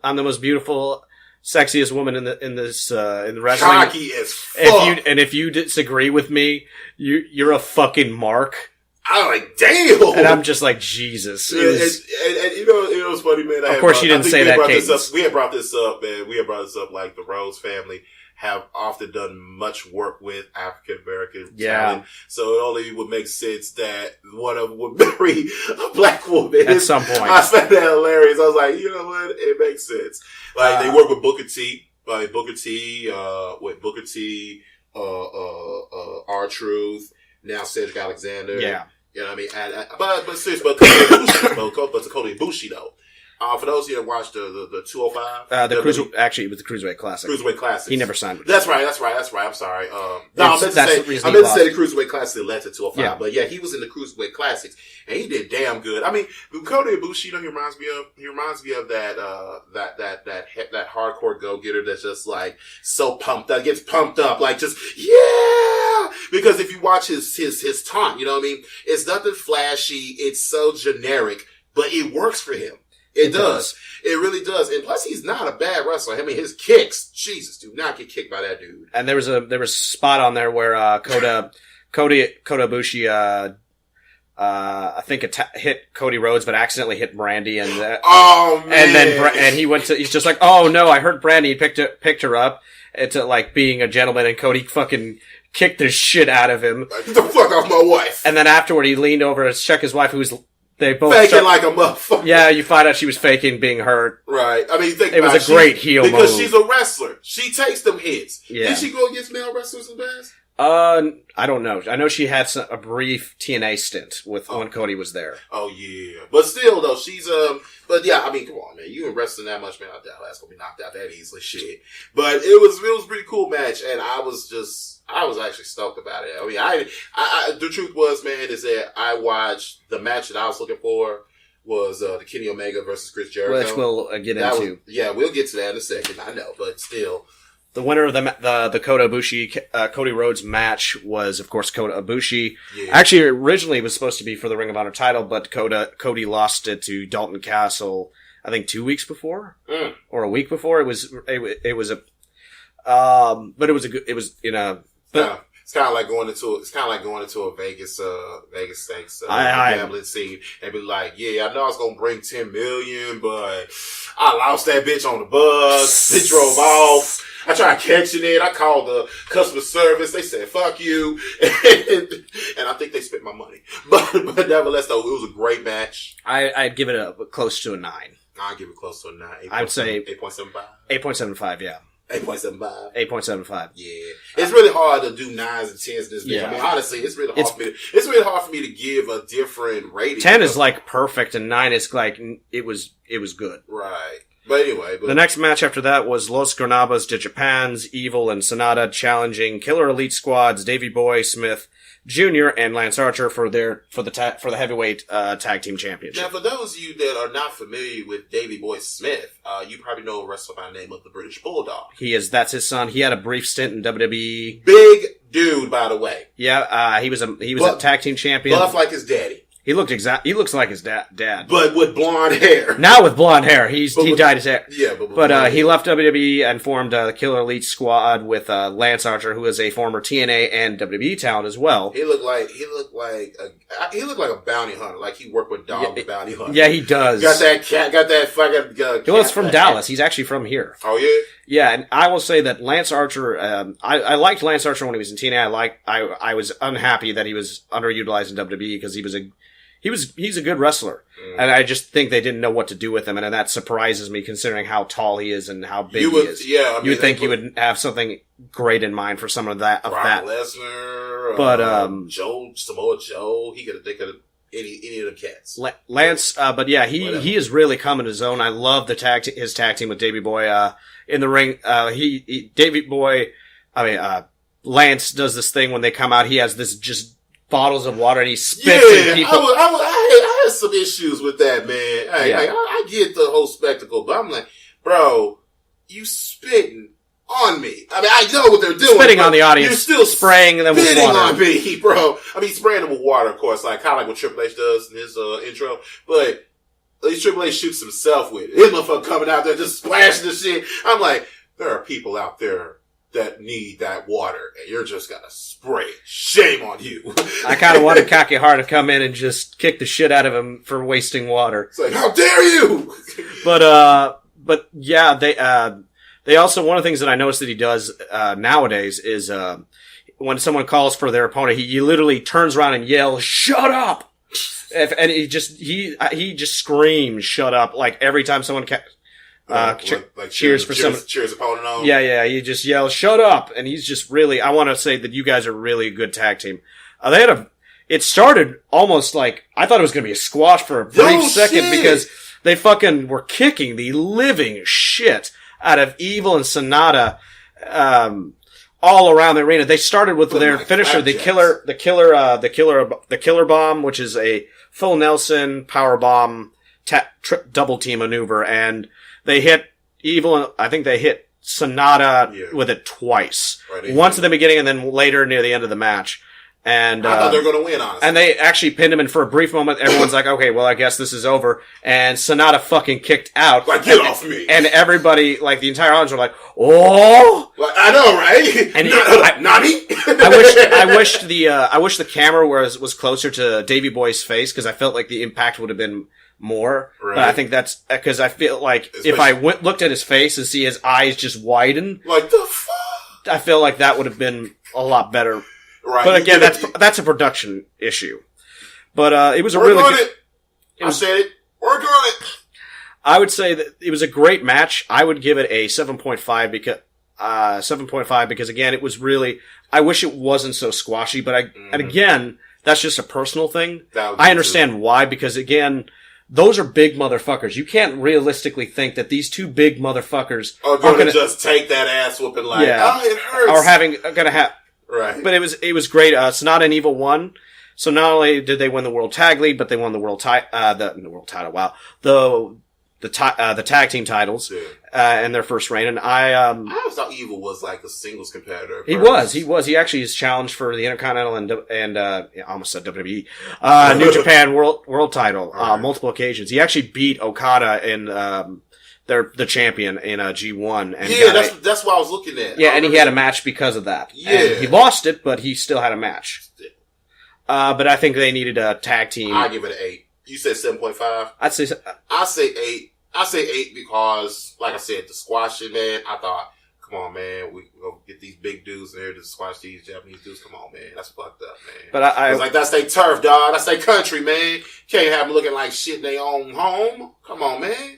most beautiful, sexiest woman in the wrestling. Cocky as fuck. If you disagree with me, you're a fucking mark. I'm like, damn. And I'm just like, Jesus. And you know, it was funny, man. Of course, she didn't say that. We had brought this up, man. We had brought this up, like the Rhodes family have often done much work with African American talent. So it only would make sense that one of them would marry a black woman. At some point. I found that hilarious. I was like, you know what? It makes sense. Like, they work with Booker T. R-Truth, now Cedric Alexander. Yeah. You know what I mean? But seriously, but Cody Ibushi, though. For those of you that watched the 205, actually, it was the Cruiserweight Classic. Cruiserweight Classic. He never signed with That's right. I'm sorry. I meant to say the Cruiserweight Classic led to 205. Yeah. But yeah, he was in the Cruiserweight Classics, and he did damn good. I mean, Kota Ibushi, you know, he reminds me of that hardcore go-getter that's just like so pumped, that gets pumped up, like just, yeah! Because if you watch his taunt, you know what I mean? It's nothing flashy. It's so generic, but it works for him. It does. It really does. And plus, he's not a bad wrestler. I mean, his kicks, Jesus, do not get kicked by that dude. And there was a spot on there where Kota Ibushi, I think hit Cody Rhodes, but accidentally hit Brandy, and oh man! And he's just like, oh no, I hurt Brandy. He picked her up to like being a gentleman, and Cody fucking kicked the shit out of him. Like, get the fuck off my wife! And then afterward, he leaned over to check his wife, who was. They both faking like a motherfucker. Yeah, you find out she was faking being hurt. Right. I mean, it was a great heel move. Because she's a wrestler. She takes them hits. Yeah. Did she go against male wrestlers in the past? I don't know. I know she had a brief TNA stint when Cody was there. Oh yeah, but still though, she's But yeah, I mean, come on, man, you in wrestling that much, man? I doubt that's gonna be knocked out that easily, shit. But it was a pretty cool match, and I was actually stoked about it. I mean, I the truth was, man, is that I watched the match that I was looking for was the Kenny Omega versus Chris Jericho, which we'll get into. We'll get to that in a second. I know, but still. The winner of the Kota Ibushi, Cody Rhodes match was, of course, Kota Ibushi. Yeah. Actually, originally it was supposed to be for the Ring of Honor title, but Cody lost it to Dalton Castle, I think 2 weeks before? Or a week before. It was it's kind of like going into a Vegas Stakes gambling scene and be like, yeah, I know I was gonna bring 10 million, but I lost that bitch on the bus. It drove off. I tried catching it. I called the customer service. They said, fuck you. And I think they spent my money. But nevertheless, though, it was a great match. I'd give it close to a 9. I'd give it close to a 9. I would say 8.75. 8.75, yeah. 8.75. 8.75. Yeah. It's really hard to do 9s and 10s in this bitch. I mean, honestly, it's really hard for me to give a different rating. 10 is like perfect, and 9 is like, it was good. Right. But anyway. The next match after that was Los Granadas de Japans, Evil and Sonata challenging Killer Elite Squad's Davey Boy Smith Jr. and Lance Archer for the heavyweight tag team championship. Now, for those of you that are not familiar with Davey Boy Smith, you probably know a wrestler by the name of the British Bulldog. That's his son. He had a brief stint in WWE. Big dude, by the way. Yeah, he was a tag team champion. Buff like his daddy. He looks like his dad. But with blonde hair. Now with blonde hair. He dyed his hair. Yeah, but he left WWE and formed the Killer Elite Squad with Lance Archer, who is a former TNA and WWE talent as well. He looked like a bounty hunter. Like he worked with Dog the Bounty Hunter. Yeah, he does. Got that fucking cat. Well, it's from Dallas. He's actually from here. Oh, yeah? Yeah, and I will say that Lance Archer, I liked Lance Archer when he was in TNA. I was unhappy that he was underutilized in WWE because he's a good wrestler. And I just think they didn't know what to do with him, and that surprises me considering how tall he is and how big he is. Yeah, you would think you would have something great in mind for someone of Brock that. Lesnar, but Samoa Joe, they could have any of the cats. Lance, but yeah, he is really coming to his own. I love his tag team with Davey Boy in the ring. Lance does this thing when they come out. He has this just bottles of water and he spits in people. I had some issues with that, man. I get the whole spectacle, but I'm like, bro, you spitting on me. I mean, I know what they're doing. Spitting on the audience. You're still spraying them with water. On me, bro. I mean, spraying them with water, of course, kind of like what Triple H does in his intro. But at least Triple H shoots himself with it. His motherfucker coming out there just splashing the shit. I'm like, there are people out there that need that water, and you're just gonna spray it. Shame on you. I kind of wanted Kakihara to come in and just kick the shit out of him for wasting water. It's like, how dare you! But yeah, they also, one of the things that I noticed that he does nowadays is when someone calls for their opponent, he literally turns around and yells, "Shut up!" And he just screams, "Shut up!" like every time someone cheers for someone. Cheers opponent on. Yeah, he just yells, "Shut up!" And he's just really, I want to say that you guys are really a good tag team. It started almost like, I thought it was going to be a squash for a brief second because they fucking were kicking the living shit out of Evil and Sonata, all around the arena. They started with their finisher, the killer bomb, which is a full Nelson power bomb, double team maneuver, and they hit Evil, and I think they hit Sonata with it twice. Right, once at the beginning and then later near the end of the match. And I thought they were going to win, honestly. And they actually pinned him, and for a brief moment, everyone's like, okay, well, I guess this is over. And Sonata fucking kicked out. Like, get off me. And everybody, like, the entire audience were like, oh! Like, I know, right? And Nani? I wish the camera was closer to Davey Boy's face, because I felt like the impact would have been more. Right. But I think that's, because I feel like if I looked at his face and see his eyes just widen. Like, the fuck? I feel like that would have been a lot better. Right. But again, that's a production issue. But it was Work on it. I said it. Work on it. I would say that it was a great match. I would give it a 7.5 because again, it was really, I wish it wasn't so squashy, but and again, that's just a personal thing. I understand why, because again, those are big motherfuckers. You can't realistically think that these two big motherfuckers are going to just take that ass whooping like, it hurts. Or gonna have. Right. But it was great. Sonata and Evil won. So not only did they win the World Tag League, but they won the world title. Wow. The tag team titles, in their first reign. And I always thought Evil was like a singles competitor. He was. He actually is challenged for the Intercontinental and I almost said WWE, New Japan world title, multiple occasions. He actually beat Okada in, the champion in G1. And that's what I was looking at. Yeah, and he had a match because of that. Yeah. And he lost it, but he still had a match. But I think they needed a tag team. I give it an 8. You said 7.5? I say 8. I say 8 because, like I said, the squashing, man, I thought, come on, man, we gonna get these big dudes in here to squash these Japanese dudes. Come on, man. That's fucked up, man. But I like, that's their turf, dog. That's their country, man. Can't have them looking like shit in their own home. Come on, man.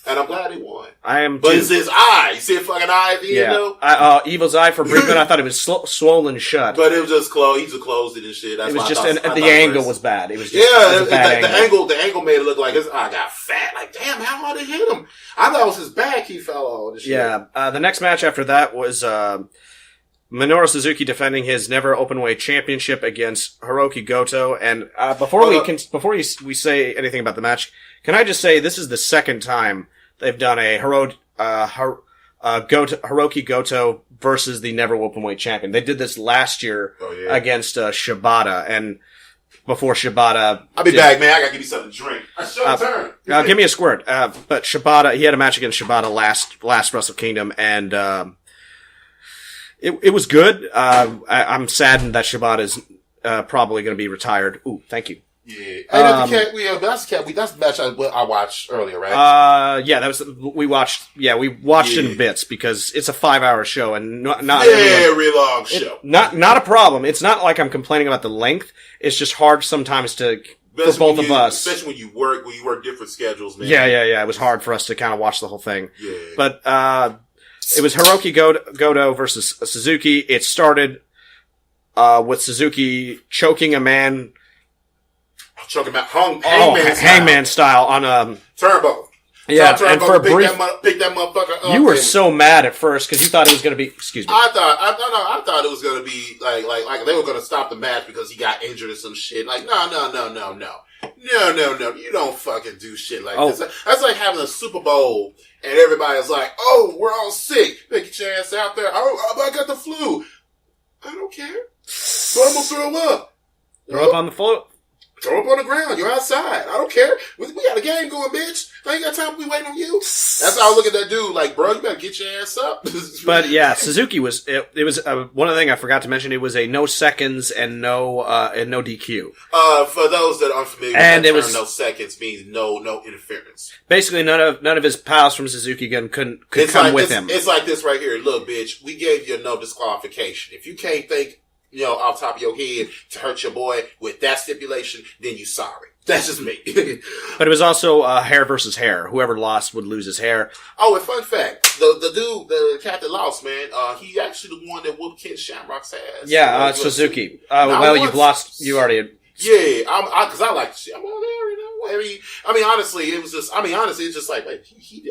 And I'm glad he won. But it's his eye. You see a fucking eye at the end, though? Evil's eye for brief minute, I thought it was swollen shut. But it was just closed. He just closed it and shit. That's it was just, the angle was bad. It was just, the angle made it look like his eye got fat. Like, damn, how hard it hit him? I thought it was his back he fell on. Yeah. The next match after that was, Minoru Suzuki defending his never openweight championship against Hirooki Goto. And, before we say anything about the match, can I just say this is the second time they've done a Hirooki Goto versus the never openweight champion. They did this last year against Shibata, and before Shibata. I'll be back, man. I gotta give you something to drink. It's your turn. Give me a squirt. But Shibata, he had a match against Shibata last Wrestle Kingdom, and it was good. I'm saddened that Shibata is probably going to be retired. Ooh, thank you. Yeah, that's the match I watched earlier, right? We watched it in bits because it's a 5-hour show and not very long show. Not a problem. It's not like I'm complaining about the length. It's just hard sometimes for both of us, especially when you work different schedules, man. Yeah. It was hard for us to kind of watch the whole thing. Yeah, but it was Hirooki Goto versus Suzuki. It started with Suzuki choking a man. Choking about hangman style on a turnbuckle. Yeah, and for a brief, pick that motherfucker up. You were so mad at first because you thought it was going to be. Excuse me. I thought it was going to be like they were going to stop the match because he got injured or some shit. Like no. You don't fucking do shit like this. That's like having a Super Bowl and everybody's like, "Oh, we're all sick. Get your ass out there. I got the flu. I don't care. So I'm gonna throw up. Throw up on the floor. Throw up on the ground. You're outside. I don't care. We got a game going, bitch. I ain't got time to be waiting on you." That's how I look at that dude. Like, bro, you better get your ass up. But yeah, Suzuki was. It was one of the things I forgot to mention. It was a no seconds and no DQ. For those that aren't familiar, with that term, no seconds means no interference. Basically, none of his pals from Suzuki Gun could come with him. It's like this right here. Look, bitch, we gave you no disqualification. If you can't think, off top of your head to hurt your boy with that stipulation, then you sorry. That's just me. But it was also hair versus hair. Whoever lost would lose his hair. Oh, and fun fact, the dude, the cat that lost, man, he actually the one that whooped Ken Shamrock's ass. Yeah, Suzuki. You've lost. You already. Yeah, because I like the shit. I'm on there, I mean, honestly, it's just like, wait,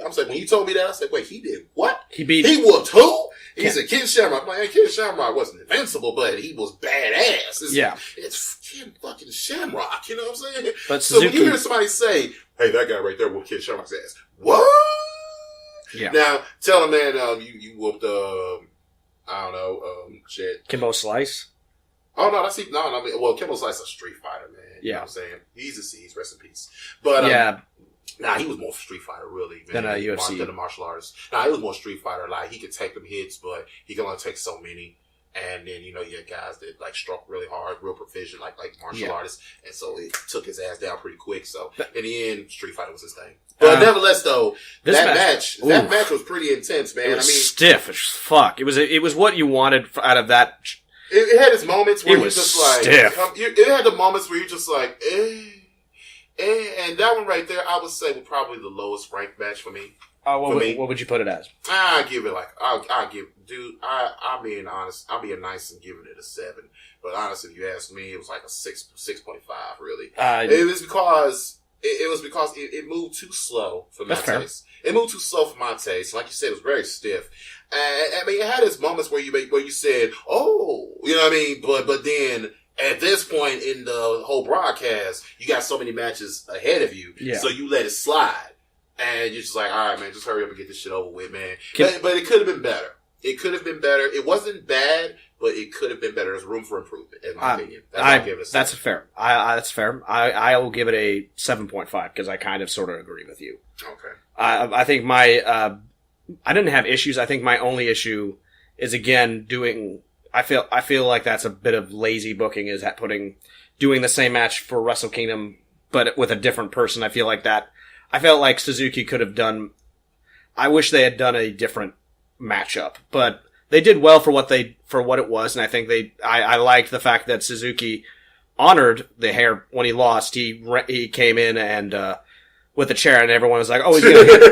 I'm saying, when you told me that, I said, wait, he did what? He whooped who? He said Ken Shamrock. I'm like, Ken Shamrock wasn't invincible, but he was badass. It's Ken fucking Shamrock, you know what I'm saying? But so when you hear somebody say, hey, that guy right there whooped Ken Shamrock's ass. What? Yeah. Now, tell him, man, you whooped, shit. Kimbo Slice? Oh, no, well, Kimbo Slice is a street fighter, man. Yeah. You know what I'm saying? He's deceased, rest in peace. But, nah, he was more Street Fighter, really, man. Than a UFC. Than a martial artist. Nah, he was more Street Fighter. Like, he could take them hits, but he can only take so many. And then, you had guys that, like, struck really hard, real proficient, like martial artists. And so it took his ass down pretty quick. So, in the end, Street Fighter was his thing. But nevertheless, though, that match was pretty intense, man. It was stiff as fuck. It was what you wanted out of that. It had its moments where you're just like, stiff. It had the moments where you're just like, and that one right there, I would say was probably the lowest ranked match for me. What would you put it as? I give it I'm being honest. I'm being nice and giving it a 7. But honestly, if you ask me, it was like a 6.5, really. It was because it moved too slow for my taste. It moved too slow for my taste. Like you said, it was very stiff. I mean, it had its moments where you said, "Oh," you know what I mean? But then at this point in the whole broadcast, you got so many matches ahead of you, so you let it slide, and you're just like, "All right, man, just hurry up and get this shit over with, man." But it could have been better. It could have been better. It wasn't bad, but it could have been better. There's room for improvement, in my opinion. That's fair. That's fair. I will give it a 7.5 because I kind of sort of agree with you. Okay. I think I didn't have issues. I think my only issue is again I feel like that's a bit of lazy booking is doing the same match for Wrestle Kingdom but with a different person. I felt like Suzuki could have done. I wish they had done a different matchup, but they did well for what it was, and I think I liked the fact that Suzuki honored the hair when he lost. He came in and with a chair, and everyone was like, "Oh, he's gonna hit?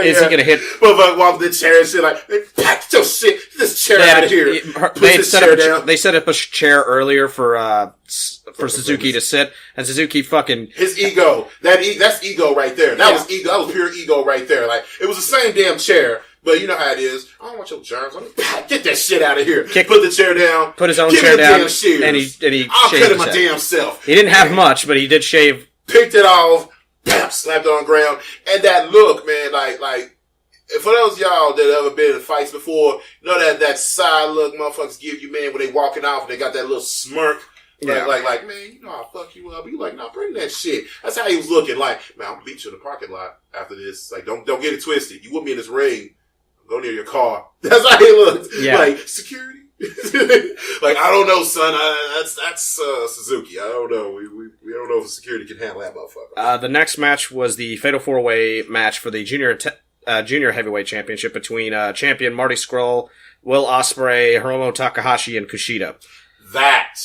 Is he gonna hit?" But walk the chair and shit like, "Pack your shit, this chair out of here." They set up a chair earlier for Suzuki to sit, and Suzuki fucking his ego. That's ego right there. That was ego. That was pure ego right there. Like it was the same damn chair. But you know how it is. I don't want your germs. Get that shit out of here. Put the chair down. Put his own chair down. And he I'll cut it my damn self. He didn't have much, but he did shave. Picked it off. Slapped it on the ground. And that look, man, like, for those of y'all that ever been in fights before, you know that side look motherfuckers give you, man, when they walking off and they got that little smirk. Yeah. Like, man, you know I'll fuck you up. You like, nah, bring that shit. That's how he was looking. Like, man, I'm gonna beat you in the parking lot after this. Like, don't get it twisted. You with me in this ring. Go near your car. That's how he looked. Yeah. Like, security. Like, I don't know, son. That's Suzuki. I don't know. We don't know if security can handle that motherfucker. The next match was the Fatal 4-Way match for the junior heavyweight championship between champion Marty Scurll, Will Ospreay, Hiromu Takahashi, and Kushida. That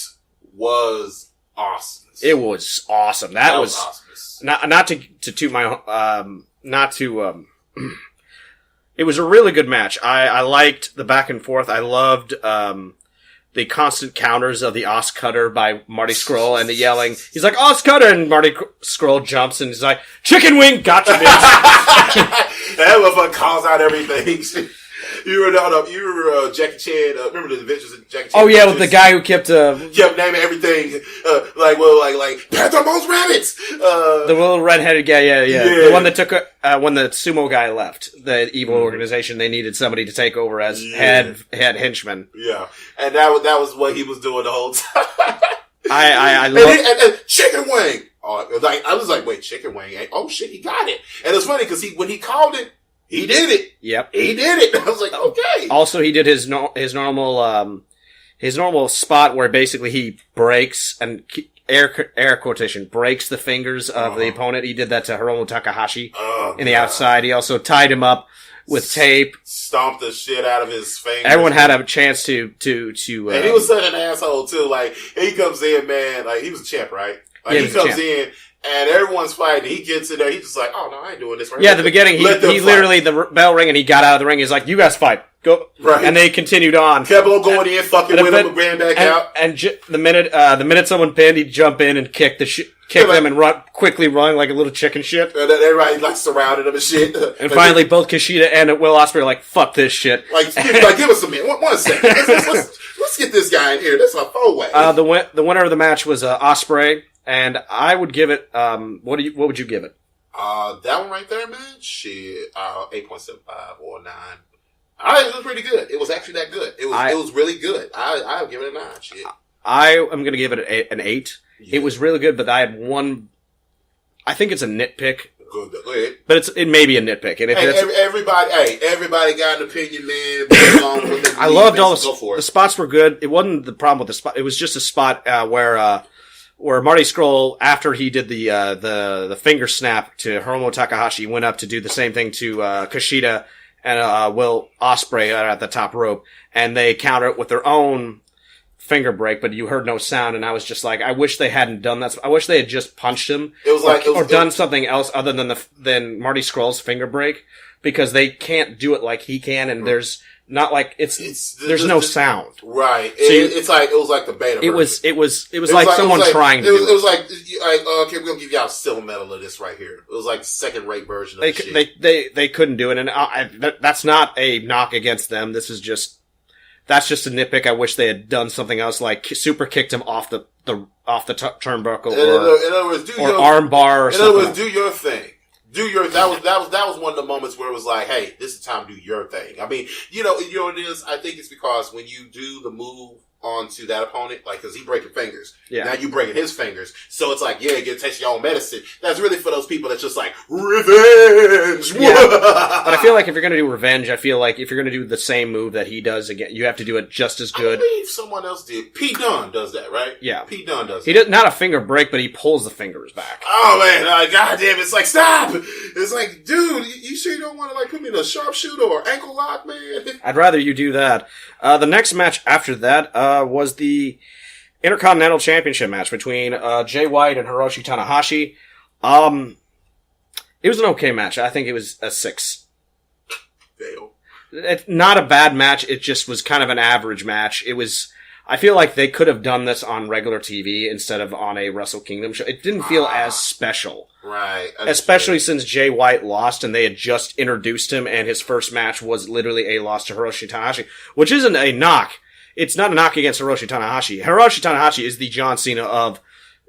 was awesome. It was awesome. That was awesome. Not to toot my It was a really good match. I liked the back and forth. I loved the constant counters of the Os Cutter by Marty Scurll and the yelling. He's like, Os Cutter! And Marty Scurll jumps and he's like, chicken wing, gotcha, bitch. That motherfucker calls out everything. You were Jackie Chan. Remember the adventures of Jackie Chan? Oh yeah, with the guy who kept naming everything. Like Panther Most Rabbits. The little redheaded guy. Yeah. The one that took when the sumo guy left the evil organization. They needed somebody to take over as head henchman. Yeah, and that was what he was doing the whole time. I love and chicken wing. I was like, wait, chicken wing? Oh shit, he got it. And it's funny because when he called it. He did it. Yep. He did it. I was like, okay. Also, he did his normal spot where basically he breaks and air quotation breaks the fingers of the opponent. He did that to Hiromu Takahashi in the outside. He also tied him up with tape. Stomped the shit out of his fingers. Everyone had a chance to and he was such an asshole too. Like, he comes in, man, like he was a champ, right? Like, yeah, he comes in and everyone's fighting. He gets in there. He's just like, oh no, I ain't doing this right. Yeah, at the beginning, he literally, the bell rang and he got out of the ring. He's like, you guys fight. Go. Right. And they continued on. Kept on going in, fucking with him, and ran back out. And the minute someone pinned, he'd jump in and kick them and quickly run like a little chicken shit. And then everybody like surrounded him and shit. And finally, both Kushida and Will Ospreay are like, fuck this shit. Like give us a minute. One second. Let's get this guy in here. That's my four-way. The winner of the match was Ospreay. And I would give it, what would you give it? That one right there, man, shit, 8.75 or 9. It was pretty good. It was actually that good. It was really good. I would give it a 9, shit. I am gonna give it an 8. Yeah. It was really good, but I had one, I think it's a nitpick. Go ahead. But it may be a nitpick. And if everybody got an opinion, man. I loved all the spots were good. It wasn't the problem with the spot. It was just a spot, where Marty Scurll, after he did the finger snap to Hiromu Takahashi, went up to do the same thing to Kushida and Will Ospreay at the top rope, and they counter it with their own finger break, but you heard no sound, and I was just like, I wish they hadn't done that. I wish they had just punched him, or done something else other than Marty Scurll's finger break, because they can't do it like he can, and there's not like there's no sound. Right. So it was like the beta version. It was like someone trying to do it. It was like, okay, we're gonna give y'all silver medal of this right here. It was like the second rate version of the shit. They couldn't do it, and that's not a knock against them. That's just a nitpick. I wish they had done something else, like super kicked him off the turnbuckle, in other words, arm bar, or something. In other words, do your thing. That was one of the moments where it was like, hey, this is time to do your thing. I mean, you know what it is? I think it's because when you do the move onto that opponent, like, cause he breaking fingers. Yeah. Now you breaking his fingers. So it's like, yeah, get taste your own medicine. That's really for those people that's just like, revenge! Yeah. But I feel like if you're gonna do revenge, I feel like if you're gonna do the same move that he does again, you have to do it just as good. I believe someone else did. Pete Dunne does that, right? Yeah. Pete Dunne does that. He does not a finger break, but he pulls the fingers back. Oh man, goddamn, it's like, stop! It's like, dude, you sure you don't want to like put me in a sharpshooter or ankle lock, man? I'd rather you do that. The next match after that, was the Intercontinental Championship match between, Jay White and Hiroshi Tanahashi. It was an okay match. I think it was a 6. Fail. It's not a bad match. It just was kind of an average match. I feel like they could have done this on regular TV instead of on a Wrestle Kingdom show. It didn't feel as special. Right. Especially since Jay White lost and they had just introduced him and his first match was literally a loss to Hiroshi Tanahashi, which isn't a knock. It's not a knock against Hiroshi Tanahashi. Hiroshi Tanahashi is the John Cena of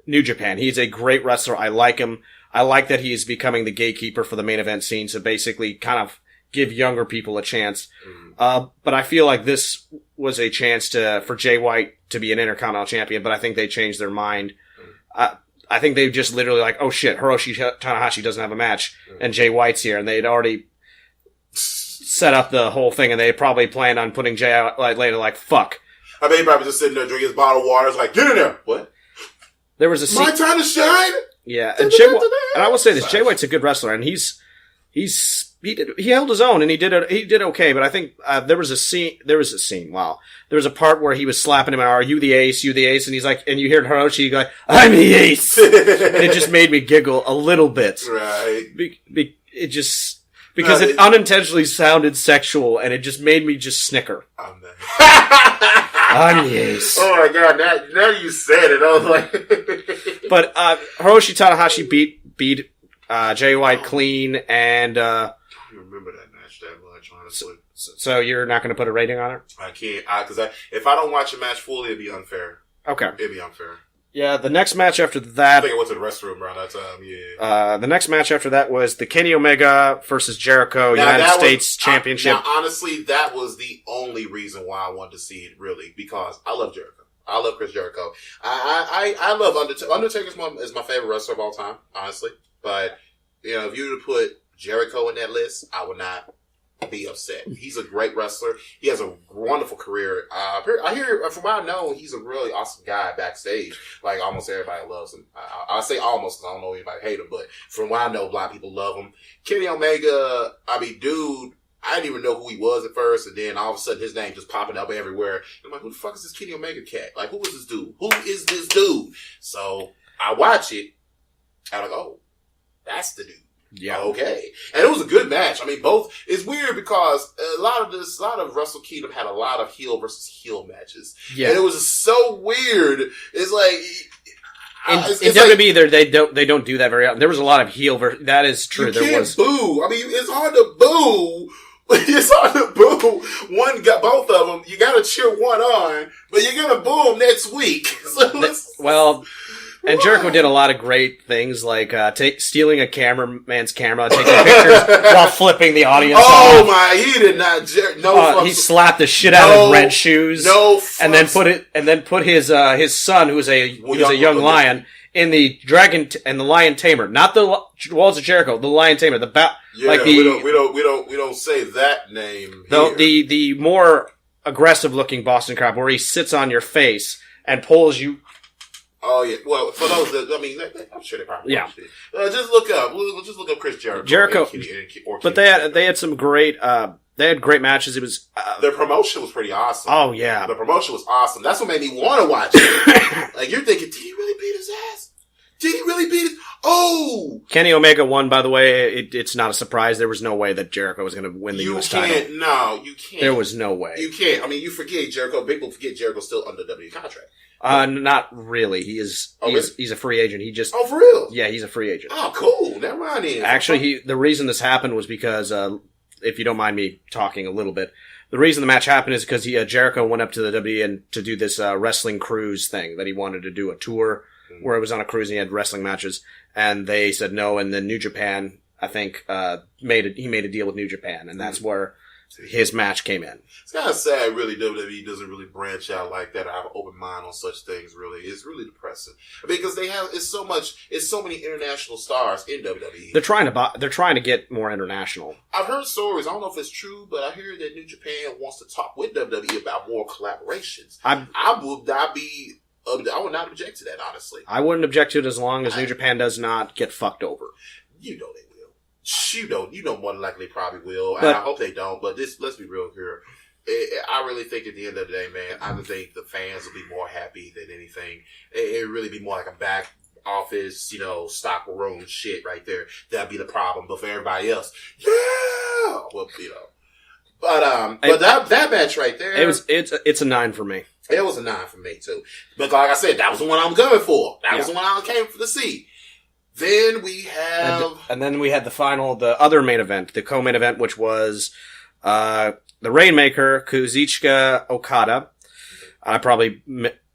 New Japan. He's a great wrestler. I like him. I like that he is becoming the gatekeeper for the main event scene to basically kind of give younger people a chance. But I feel like this was a chance for Jay White to be an Intercontinental Champion, but I think they changed their mind. I think they just literally like, oh shit, Hiroshi Tanahashi doesn't have a match, and Jay White's here, and they'd already set up the whole thing, and they probably planned on putting Jay out later, like, fuck. I mean, he probably just sitting there drinking his bottle of water, it's like, get in there! What? There was a scene. My time to shine? Yeah, and and I will say this, Jay White's a good wrestler, and he held his own, and he did okay, but I think, there was a scene, wow. There was a part where he was slapping him, are you the ace, and he's like, and you hear Hiroshi go, I'm the ace! And it just made me giggle a little bit. Right. Because it unintentionally sounded sexual, and it just made me just snicker. I'm the ace. Oh my god, now you said it, I was like... But, Hiroshi Tanahashi beat Jay White clean, and, I don't remember that match that much, honestly. So you're not going to put a rating on it? I can't, because if I don't watch a match fully, it'd be unfair. Okay. It'd be unfair. Yeah, the next match after that... I think I went to the restroom around that time, yeah. The next match after that was the Kenny Omega versus Jericho United States Championship. Honestly, that was the only reason why I wanted to see it, really, because I love Jericho. I love Chris Jericho. I love Undertaker. Undertaker is my favorite wrestler of all time, honestly. But, if you were to put Jericho in that list, I would not be upset. He's a great wrestler. He has a wonderful career. I hear, from what I know, he's a really awesome guy backstage. Like, almost everybody loves him. I say almost because I don't know anybody hate him, but from what I know, a lot of people love him. Kenny Omega, dude, I didn't even know who he was at first, and then all of a sudden his name just popping up everywhere. I'm like, who the fuck is this Kenny Omega cat? Like, who is this dude? Who is this dude? So, I watch it, I'm like, oh, that's the dude. Yeah. Okay. And it was a good match. It's weird because a lot of Wrestle Kingdom had a lot of heel versus heel matches. Yeah. And it was just so weird. It's like, in WWE, they don't do that very often. There was a lot of heel that is true. You can't boo. It's hard to boo. It's hard to boo. Both of them. You gotta cheer one on, but you're gonna boo them next week. So and Jericho did a lot of great things, like stealing a cameraman's camera, taking pictures while flipping the audience off. My! He did not. He slapped the shit out of red shoes. And then put his son, who's a young lion, in the the Lion Tamer, not the Walls of Jericho, the Lion Tamer. We don't say that name. The more aggressive looking Boston Crab, where he sits on your face and pulls you. Oh yeah. Well, for those that, I'm sure they probably watched it. Just look up Chris Jericho. But they had some great they had great matches. It was their promotion was pretty awesome. Oh yeah, the promotion was awesome. That's what made me want to watch it. Like, you're thinking, did he really beat his ass? Did he really beat his? Oh, Kenny Omega won. By the way, it's not a surprise. There was no way that Jericho was going to win the U.S. title. No, you can't. There was no way. You can't. You forget Jericho. People forget Jericho's still under WWE contract. Not really. He's a free agent. He just... Oh, for real? Yeah, he's a free agent. Oh, cool. Never mind then. Actually, the reason this happened was because, if you don't mind me talking a little bit, the reason the match happened is because Jericho went up to the WWE and to do this wrestling cruise thing that he wanted to do, a tour where it was on a cruise and he had wrestling matches, and they said no, and then New Japan, I think, made a deal with New Japan, and that's where his match came in. It's kind of sad, really. WWE doesn't really branch out like that or have an open mind on such things. Really, it's really depressing. Because it's so many international stars in WWE. They're trying to get more international. I've heard stories. I don't know if it's true, but I hear that New Japan wants to talk with WWE about more collaborations. I would not object to that, honestly. I wouldn't object to it as long as New Japan does not get fucked over. You know they will. You know more than likely they probably will. And I hope they don't, but let's be real here. I really think at the end of the day, man, I think the fans will be more happy than anything. It'd really be more like a back office, stock room shit right there. That'd be the problem. But for everybody else, yeah! Well, But that match right there. It's a 9 for me. It was a 9 for me too. But like I said, that was the one I'm going for. That was the one I came for to see. Then we have... And then we had the other main event, the co-main event, which was the Rainmaker, Kazuchika Okada. I probably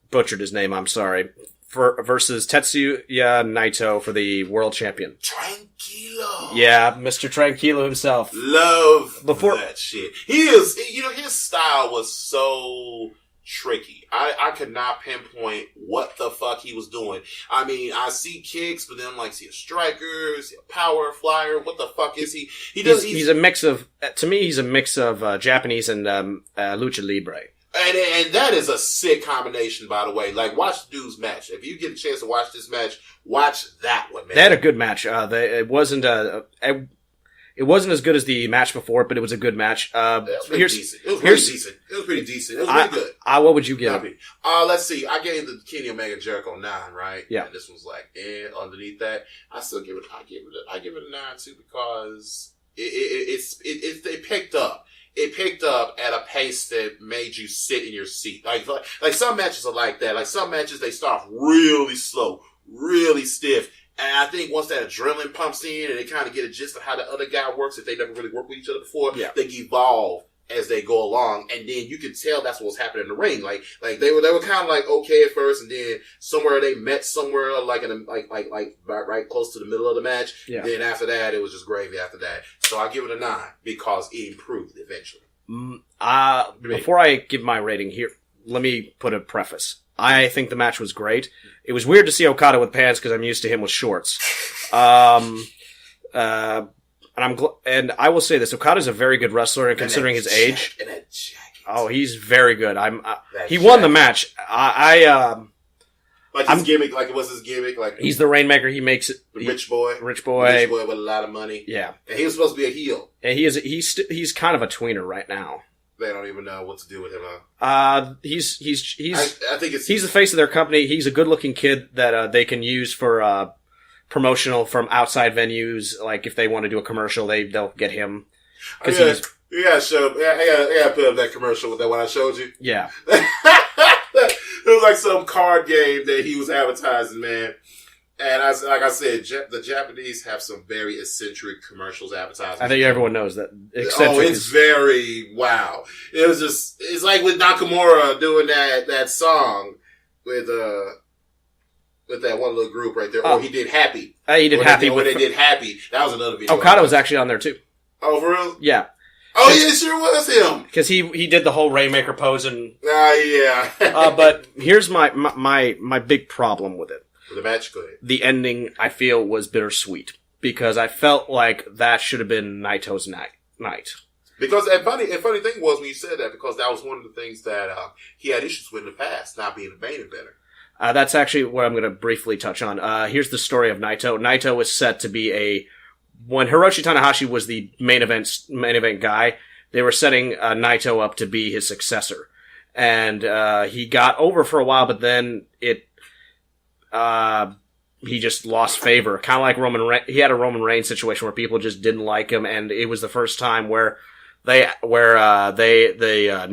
butchered his name, I'm sorry. Versus Tetsuya Naito for the World Champion. Tranquilo. Yeah, Mr. Tranquilo himself. Love that shit. He is, his style was so tricky. I could not pinpoint what the fuck he was doing. I mean, I see kicks, but then I'm like, see a striker, see a power flyer. What the fuck is he? He's a mix of, to me, he's a mix of Japanese and Lucha Libre. And that is a sick combination, by the way. Like, watch the dude's match. If you get a chance to watch this match, watch that one, man. They had a good match. It wasn't as good as the match before, but it was a good match. It was pretty decent. It was pretty decent. It was pretty good. What would you give it? Let's see. I gave the Kenny Omega Jericho 9, right? Yeah. And this one's like, underneath that. I give it a 9 too, because it picked up. It picked up at a pace that made you sit in your seat. Like some matches are like that. Like some matches, they start really slow, really stiff. And I think once that adrenaline pumps in and they kind of get a gist of how the other guy works, if they never really worked with each other before, they evolve as they go along. And then you can tell that's what was happening in the ring. Like they were kind of like okay at first, and then somewhere they met somewhere like right close to the middle of the match. Yeah. Then after that, it was just gravy after that. So I give it a 9 because it improved eventually. Before I give my rating here, let me put a preface. I think the match was great. It was weird to see Okada with pants because I'm used to him with shorts. And I will say this: Okada's a very good wrestler, and considering his age, and that jacket. Oh, he's very good. He won the match. His gimmick, like what's his gimmick? Like he's the Rainmaker. He makes it. Rich boy with a lot of money. Yeah, and he was supposed to be a heel. And he's kind of a tweener right now. They don't even know what to do with him. I think he's the face of their company. He's a good-looking kid that they can use for promotional from outside venues. Like if they want to do a commercial, they'll get him. I gotta put up that commercial with that one I showed you. Yeah, it was like some card game that he was advertising, man. And like I said, the Japanese have some very eccentric commercials advertising. I think everyone knows that. It's very wow. It's like with Nakamura doing that song with that one little group right there. He did Happy. He did Happy. When they did Happy, that was another video. Okada was actually on there too. Oh, for real? Yeah. Oh, yeah, it sure was him. Because he did the whole Rainmaker pose and. Yeah. But here's my big problem with it. The match, go ahead. The ending, I feel, was bittersweet. Because I felt like that should have been Naito's night. Because, and funny thing was when you said that, because that was one of the things that he had issues with in the past, not being a main eventer. That's actually what I'm going to briefly touch on. Here's the story of Naito. Naito was set to be when Hiroshi Tanahashi was the main event guy, they were setting Naito up to be his successor. And he got over for a while, but then he just lost favor. Kind of like Roman Reigns. He had a Roman Reigns situation where people just didn't like him, and it was the first time where New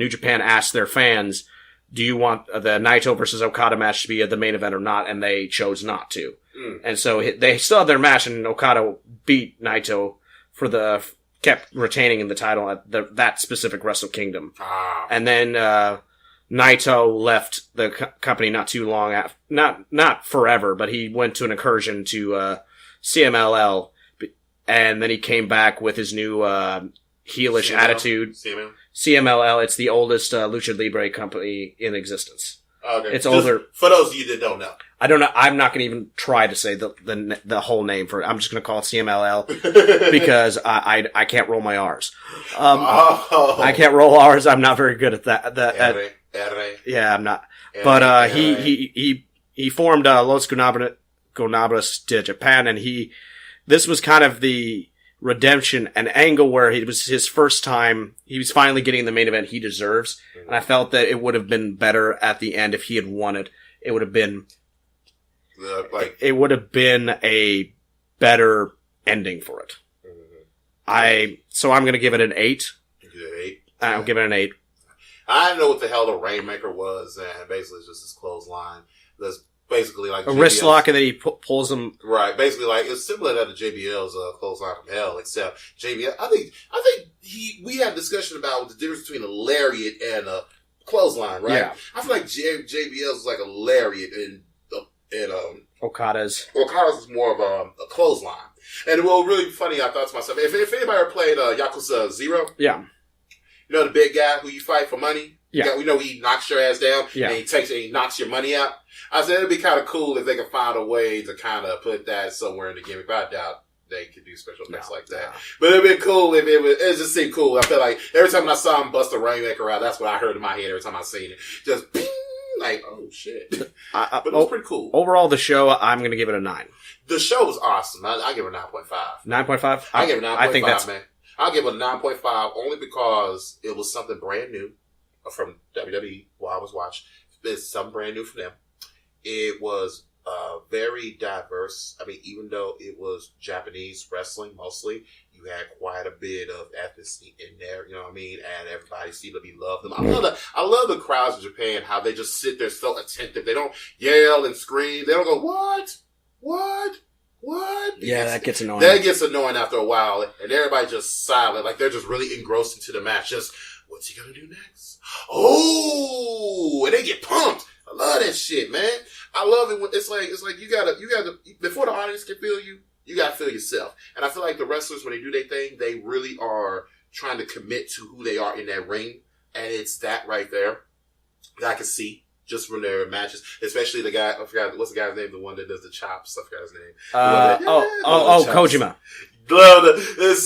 Japan asked their fans, do you want the Naito versus Okada match to be the main event or not? And they chose not to. And so they still had their match, and Okada beat Naito kept retaining in the title at that specific Wrestle Kingdom. And then Naito left the company not too long after, not forever, but he went to an incursion to CMLL, and then he came back with his new heelish attitude. CMLL, it's the oldest Lucha Libre company in existence. Okay. It's older. For those of you that don't know. I don't know. I'm not going to even try to say the whole name for it. I'm just going to call it CMLL because I can't roll my R's. I can't roll R's. I'm not very good at that. Yeah, I'm not. But he formed Los Granadas de Japan, and this was kind of the redemption, an angle where it was his first time. He was finally getting the main event he deserves, and I felt that it would have been better at the end if he had won it. It would have been a better ending for it. So I'm going to give it an 8. I'll give it an 8. I didn't know what the hell the Rainmaker was, and basically it's just this clothesline. That's basically like a wrist lock, and then he pulls him. Right, basically like it's similar to the JBL's clothesline from hell, except JBL. I think we had a discussion about the difference between a lariat and a clothesline, right? Yeah. I feel like JBL's is like a lariat, and Okada's is more of a clothesline. And well, really funny, I thought to myself, if anybody ever played Yakuza 0, yeah, you know the big guy who you fight for money? Yeah. You know, he knocks your ass down Yeah. and he knocks your money out. I said it'd be kind of cool if they could find a way to kind of put that somewhere in the game. But I doubt they could do special effects like that. But it'd be cool if it just seemed cool. I felt like every time I saw him bust a Rainmaker out, that's what I heard in my head every time I seen it. Just ping, like, oh shit. But it was pretty cool. Overall, the show, I'm going to give it a 9. The show was awesome. I give it a 9.5. 9.5? I give it a 9.5, man. I'll give it a 9.5 only because it was something brand new from WWE while I was watching. It's something brand new for them. It was very diverse. I mean, even though it was Japanese wrestling mostly, you had quite a bit of ethnicity in there, you know what I mean? And everybody seemed to be loving them. I love the crowds in Japan, how they just sit there so attentive. They don't yell and scream. They don't go, what? Yeah, that gets annoying. That gets annoying after a while, and everybody just silent, like they're just really engrossed into the match. Just, what's he gonna do next? Oh, and they get pumped. I love that shit, man. I love it when it's like you gotta before the audience can feel you, you gotta feel yourself. And I feel like the wrestlers, when they do their thing, they really are trying to commit to who they are in that ring, and it's that right there that I can see. Just from their matches, especially the guy, I forgot, what's the guy's name? The one that does the chops. I forgot his name. Kojima. Love it. It's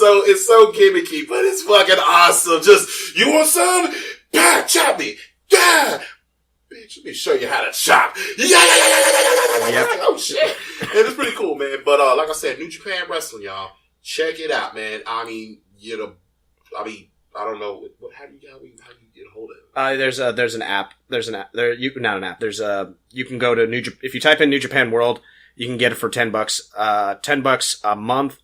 so gimmicky, but it's fucking awesome. Just, you want some? Bah, chop me. Yeah. Bitch, let me show you how to chop. Yeah. Oh shit. And it's pretty cool, man. But, like I said, New Japan Wrestling, y'all. Check it out, man. I mean, I don't know. How do you get a hold of it? There's an app. Not an app. You can go to if you type in New Japan World, you can get it for $10. $10 a month.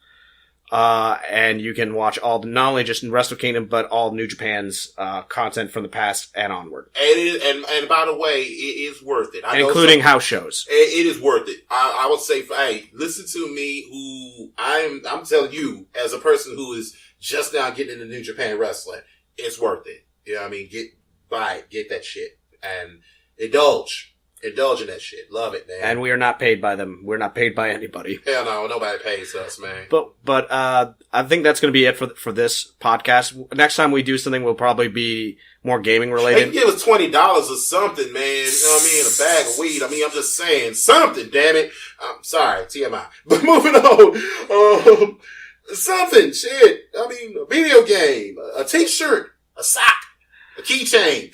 And you can watch not only just in Wrestle Kingdom, but all New Japan's, content from the past and onward. And by the way, it is worth it. Including house shows. It is worth it. I would say, hey, listen to me who I'm telling you as a person who is just now getting into New Japan Wrestling, it's worth it. You know what I mean? Get that shit and indulge in that shit. Love it, man. And we are not paid by them. We're not paid by anybody. Hell no, nobody pays us, man. But I think that's going to be it for this podcast. Next time we do something, will probably be more gaming related. They can give us $20 or something, man. You know what I mean? A bag of weed. I mean, I'm just saying something. Damn it. I'm sorry, TMI. But moving on. Something, shit. I mean, a video game, a t-shirt, a sock, a keychain.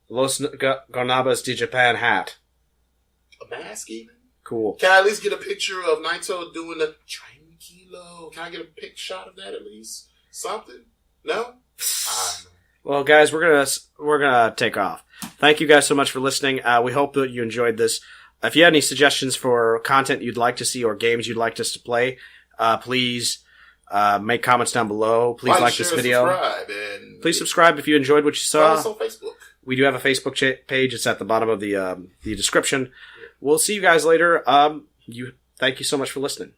Los Granadas de Japan hat. A mask even? Cool. Can I at least get a picture of Naito doing the tranquilo? Can I get a shot of that at least? Something? No? Well, guys, we're gonna take off. Thank you guys so much for listening. We hope that you enjoyed this. If you have any suggestions for content you'd like to see or games you'd like us to play, please make comments down below. Please like this video. Please subscribe if you enjoyed what you saw. Follow us on Facebook. We do have a Facebook page. It's at the bottom of the description. We'll see you guys later. Thank you so much for listening.